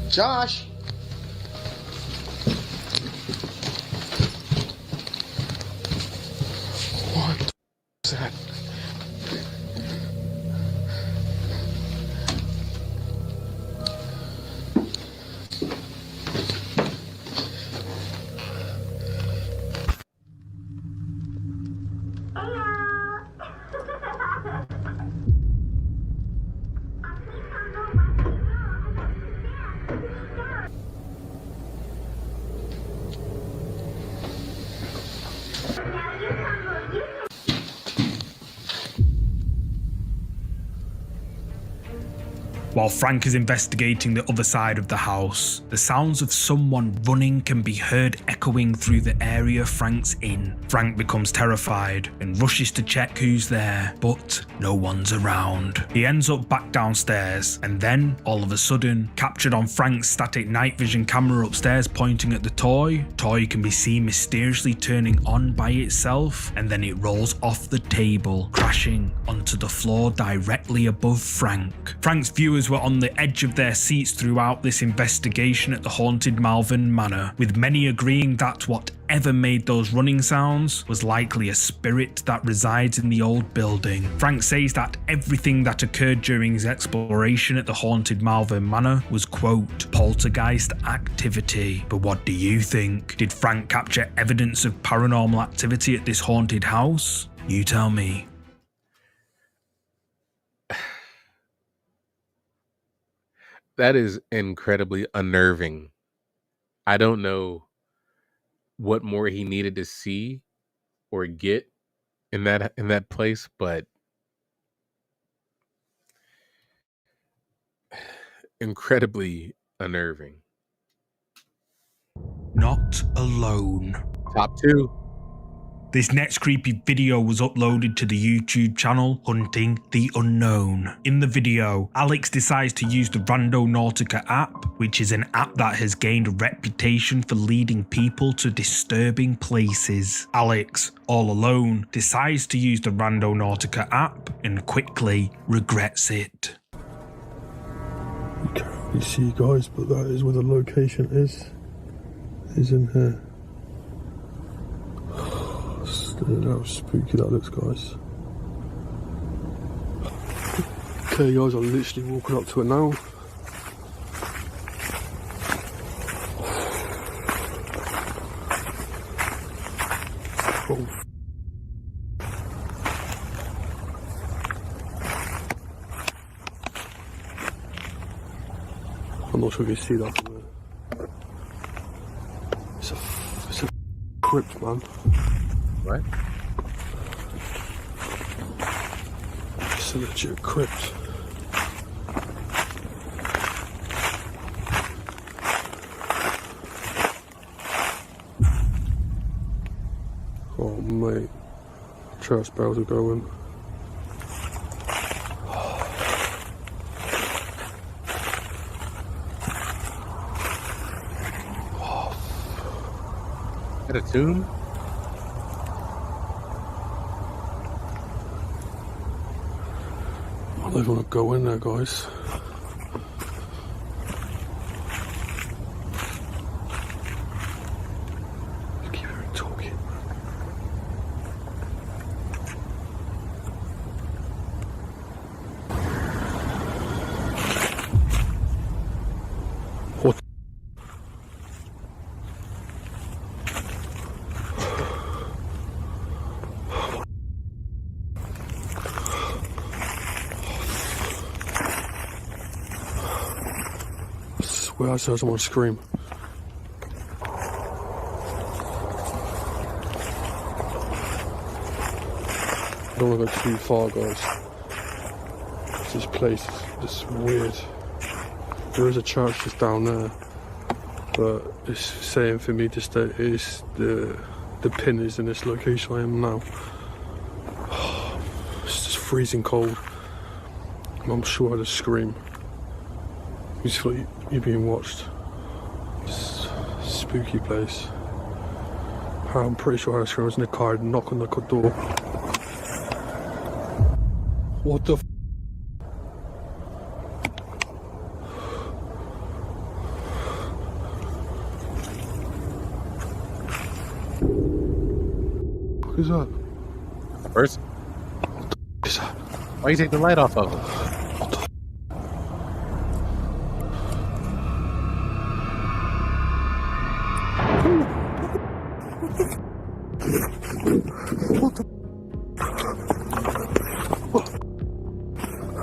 Josh? What is that? While Frank is investigating the other side of the house, the sounds of someone running can be heard echoing through the area Frank's in. Frank becomes terrified and rushes to check who's there, but no one's around. He ends up back downstairs, and then, all of a sudden, captured on Frank's static night vision camera upstairs pointing at the toy can be seen mysteriously turning on by itself, and then it rolls off the table, crashing onto the floor directly above Frank. Frank's viewers were on the edge of their seats throughout this investigation at the haunted Malvern Manor, with many agreeing that whatever made those running sounds was likely a spirit that resides in the old building. Frank says that everything that occurred during his exploration at the haunted Malvern Manor was, quote, poltergeist activity. But what do you think? Did Frank capture evidence of paranormal activity at this haunted house? You tell me. That is incredibly unnerving. I don't know what more he needed to see or get in that place, but incredibly unnerving. not alone. Top 2. This next creepy video was uploaded to the YouTube channel Hunting the Unknown. In the video, Alex decides to use the Randonautica app, which is an app that has gained a reputation for leading people to disturbing places. Alex, all alone, decides to use the Randonautica app and quickly regrets it. You can't really see, guys, but that is where the location is in here. Look how spooky that looks, guys. Okay, guys, I'm literally walking up to it now. Oh. I'm not sure if you see that from there. It's a crypt, man. What? It's a legit crypt. Oh mate, church bells are going. At a tomb? I don't want to go in there, guys. I keep hearing talking. What? Well, I just want to scream. I don't want to go too far, guys. This place is just weird. There is a church just down there, but it's saying for me to stay. Is the pin is in this location I am now. It's just freezing cold. I'm sure I'd just scream. You just feel like you're being watched. It's a spooky place. I'm pretty sure I was in the car and knock on the door. What the f? What is that? A person? What the f is that? Why you take the light off of him? What the?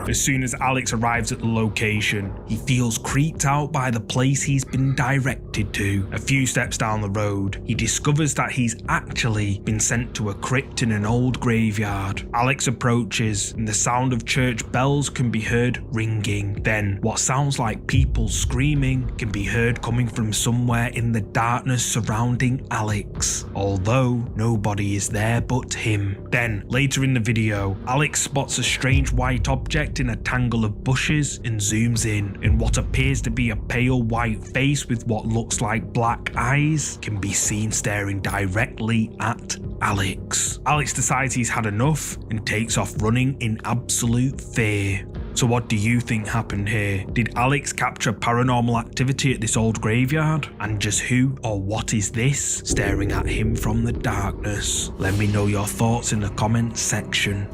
As soon as Alex arrives at the location, he feels creeped out by the place he's been directed to. A few steps down the road, he discovers that he's actually been sent to a crypt in an old graveyard. Alex approaches, and the sound of church bells can be heard ringing. Then, what sounds like people screaming can be heard coming from somewhere in the darkness surrounding Alex, although nobody is there but him. Then, later in the video, Alex spots a strange white object in a tangle of bushes and zooms in, and what appears to be a pale white face with what looks like black eyes can be seen staring directly at Alex. Alex decides he's had enough and takes off running in absolute fear. So what do you think happened here? Did Alex capture paranormal activity at this old graveyard? And just who or what is this staring at him from the darkness? Let me know your thoughts in the comments section.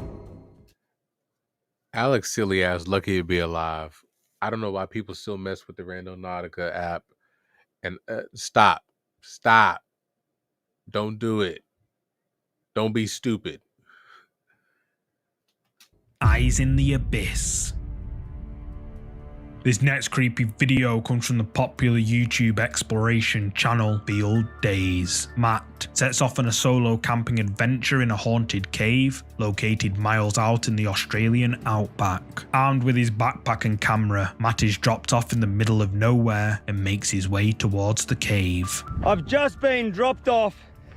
Alex silly ass lucky to be alive. I don't know why people still mess with the Randonautica app. And stop. Don't do it. Don't be stupid. Eyes in the abyss. This next creepy video comes from the popular YouTube exploration channel Field Days. Matt sets off on a solo camping adventure in a haunted cave located miles out in the Australian outback. Armed with his backpack and camera, Matt is dropped off in the middle of nowhere and makes his way towards the cave. I've just been dropped off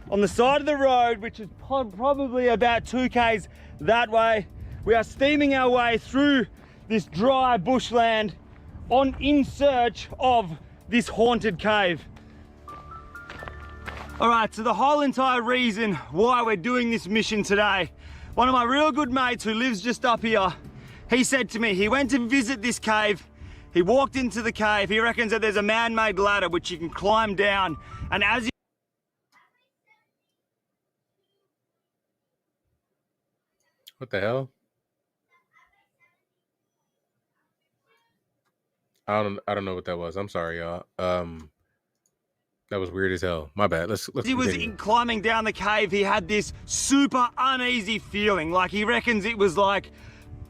on the side of the road, which is probably about 2 k's that way. We are steaming our way through this dry bushland in search of this haunted cave. All right, so the whole entire reason why we're doing this mission today, one of my real good mates who lives just up here, he said to me, he went to visit this cave, he walked into the cave, he reckons that there's a man-made ladder which you can climb down, and as you... What the hell? I don't know what that was. I'm sorry, y'all. That was weird as hell. My bad. Let's he was climbing down the cave, he had this super uneasy feeling. Like he reckons it was like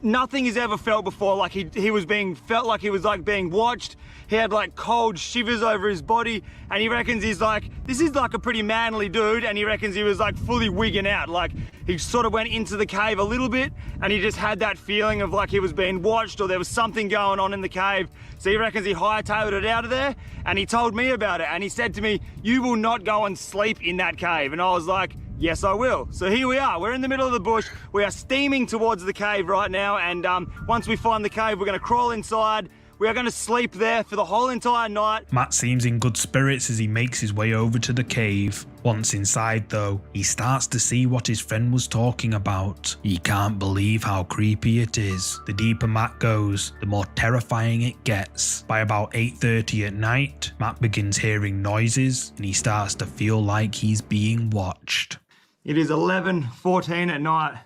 nothing he's ever felt before. Like felt like he was like being watched. He had like cold shivers over his body, and he reckons he's like, this is like a pretty manly dude, and he reckons he was like fully wigging out. Like he sort of went into the cave a little bit, and he just had that feeling of like he was being watched or there was something going on in the cave. So he reckons he hightailed it out of there, and he told me about it, and he said to me, you will not go and sleep in that cave. And I was like, yes, I will. So here we are. We're in the middle of the bush. We are steaming towards the cave right now, and once we find the cave, we're going to crawl inside. We are going to sleep there for the whole entire night. Matt seems in good spirits as he makes his way over to the cave. Once inside though, he starts to see what his friend was talking about. He can't believe how creepy it is. The deeper Matt goes, the more terrifying it gets. By about 8:30 at night, Matt begins hearing noises and he starts to feel like he's being watched. It is 11:14 at night.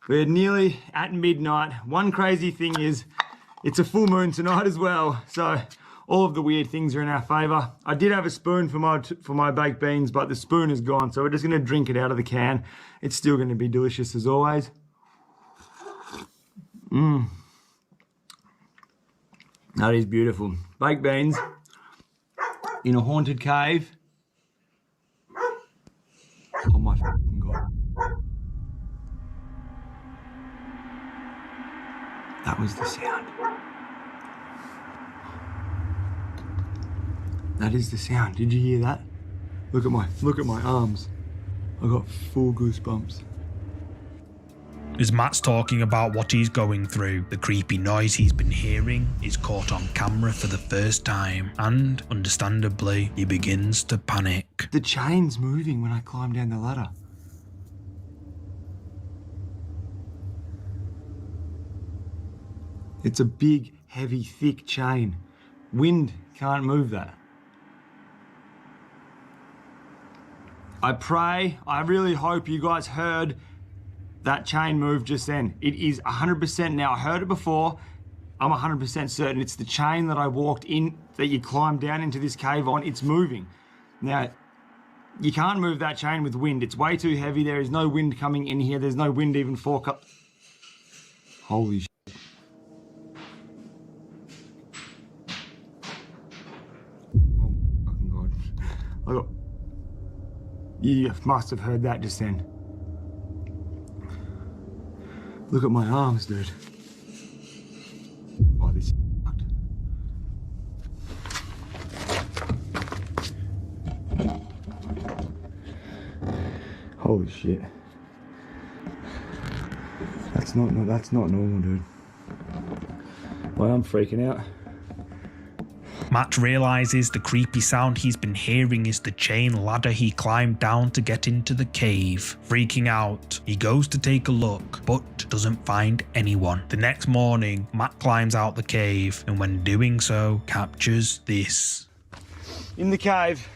We're nearly at midnight. One crazy thing is, it's a full moon tonight as well, so all of the weird things are in our favour. I did have a spoon for my baked beans, but the spoon is gone, so we're just going to drink it out of the can. It's still going to be delicious as always. That is beautiful. Baked beans in a haunted cave. Oh my fucking God. That was the sound. That is the sound. Did you hear that? Look at my arms. I got full goosebumps. As Matt's talking about what he's going through, the creepy noise he's been hearing is caught on camera for the first time, and understandably, he begins to panic. The chain's moving when I climb down the ladder. It's a big, heavy, thick chain. Wind can't move that. I really hope you guys heard that chain move just then. It is 100% now. I heard it before. I'm 100% certain it's the chain that I walked in, that you climbed down into this cave on. It's moving. Now, you can't move that chain with wind. It's way too heavy. There is no wind coming in here. There's no wind even forecast. Holy shit. You must have heard that just then. Look at my arms, dude. Oh, this is fucked. Holy shit. That's not normal, dude. Well, I'm freaking out. Matt realizes the creepy sound he's been hearing is the chain ladder he climbed down to get into the cave. Freaking out, he goes to take a look, but doesn't find anyone. The next morning, Matt climbs out the cave, and when doing so, captures this. In the cave,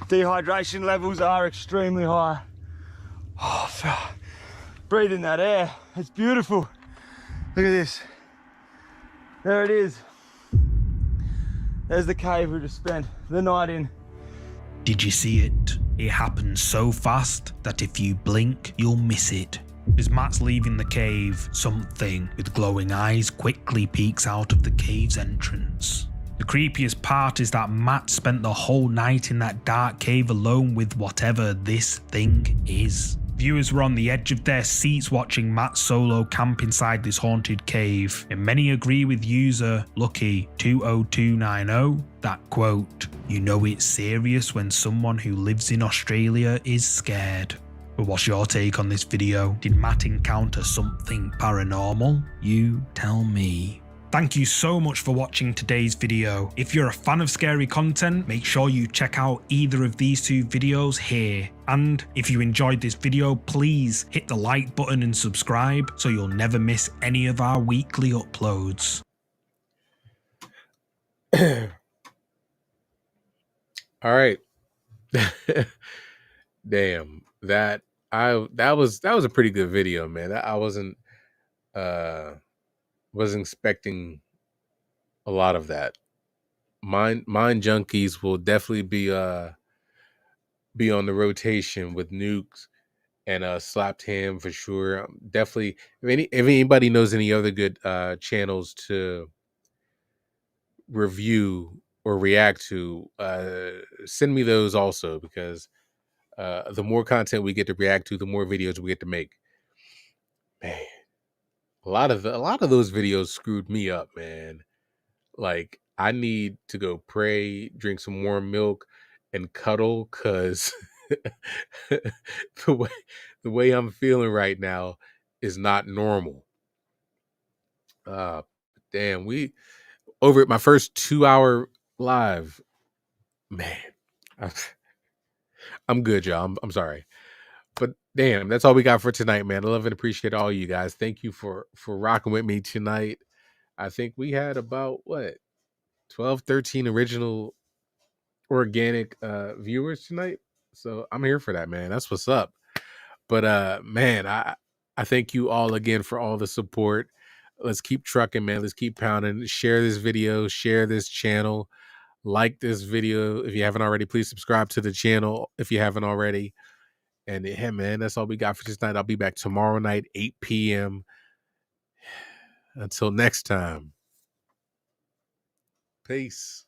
dehydration levels are extremely high. Oh, breathing that air, it's beautiful. Look at this. There it is. There's the cave we just spent the night in. Did you see it? It happens so fast that if you blink, you'll miss it. As Matt's leaving the cave, something with glowing eyes quickly peeks out of the cave's entrance. The creepiest part is that Matt spent the whole night in that dark cave alone with whatever this thing is. Viewers were on the edge of their seats watching Matt solo camp inside this haunted cave, and many agree with user Lucky20290 that quote, "You know it's serious when someone who lives in Australia is scared." But what's your take on this video? Did Matt encounter something paranormal? You tell me. Thank you so much for watching today's video. If you're a fan of scary content, make sure you check out either of these two videos here. And if you enjoyed this video, please hit the like button and subscribe so you'll never miss any of our weekly uploads. All right. Damn. That was a pretty good video, man. I wasn't expecting a lot of that. Mind junkies will definitely be on the rotation with Nukes and Slapped Ham for sure. Definitely, if anybody knows any other good channels to review or react to, send me those also, because the more content we get to react to, the more videos we get to make. Man, a lot of those videos screwed me up, man. Like, I need to go pray, drink some warm milk, and cuddle, cause the way I'm feeling right now is not normal. Damn, we over at my first 2-hour live, man. I'm good, y'all. I'm sorry, but damn, that's all we got for tonight, man. I love and appreciate all you guys. Thank you for rocking with me tonight. I think we had about 12, 13 original organic viewers tonight, so I'm here for that, man. That's what's up. But man, I thank you all again for all the support. Let's keep trucking, man. Let's keep pounding. Share this video, share this channel, like this video if you haven't already. Please subscribe to the channel if you haven't already. And yeah, man, that's all we got for this night. I'll be back tomorrow night, 8 p.m. Until next time, peace.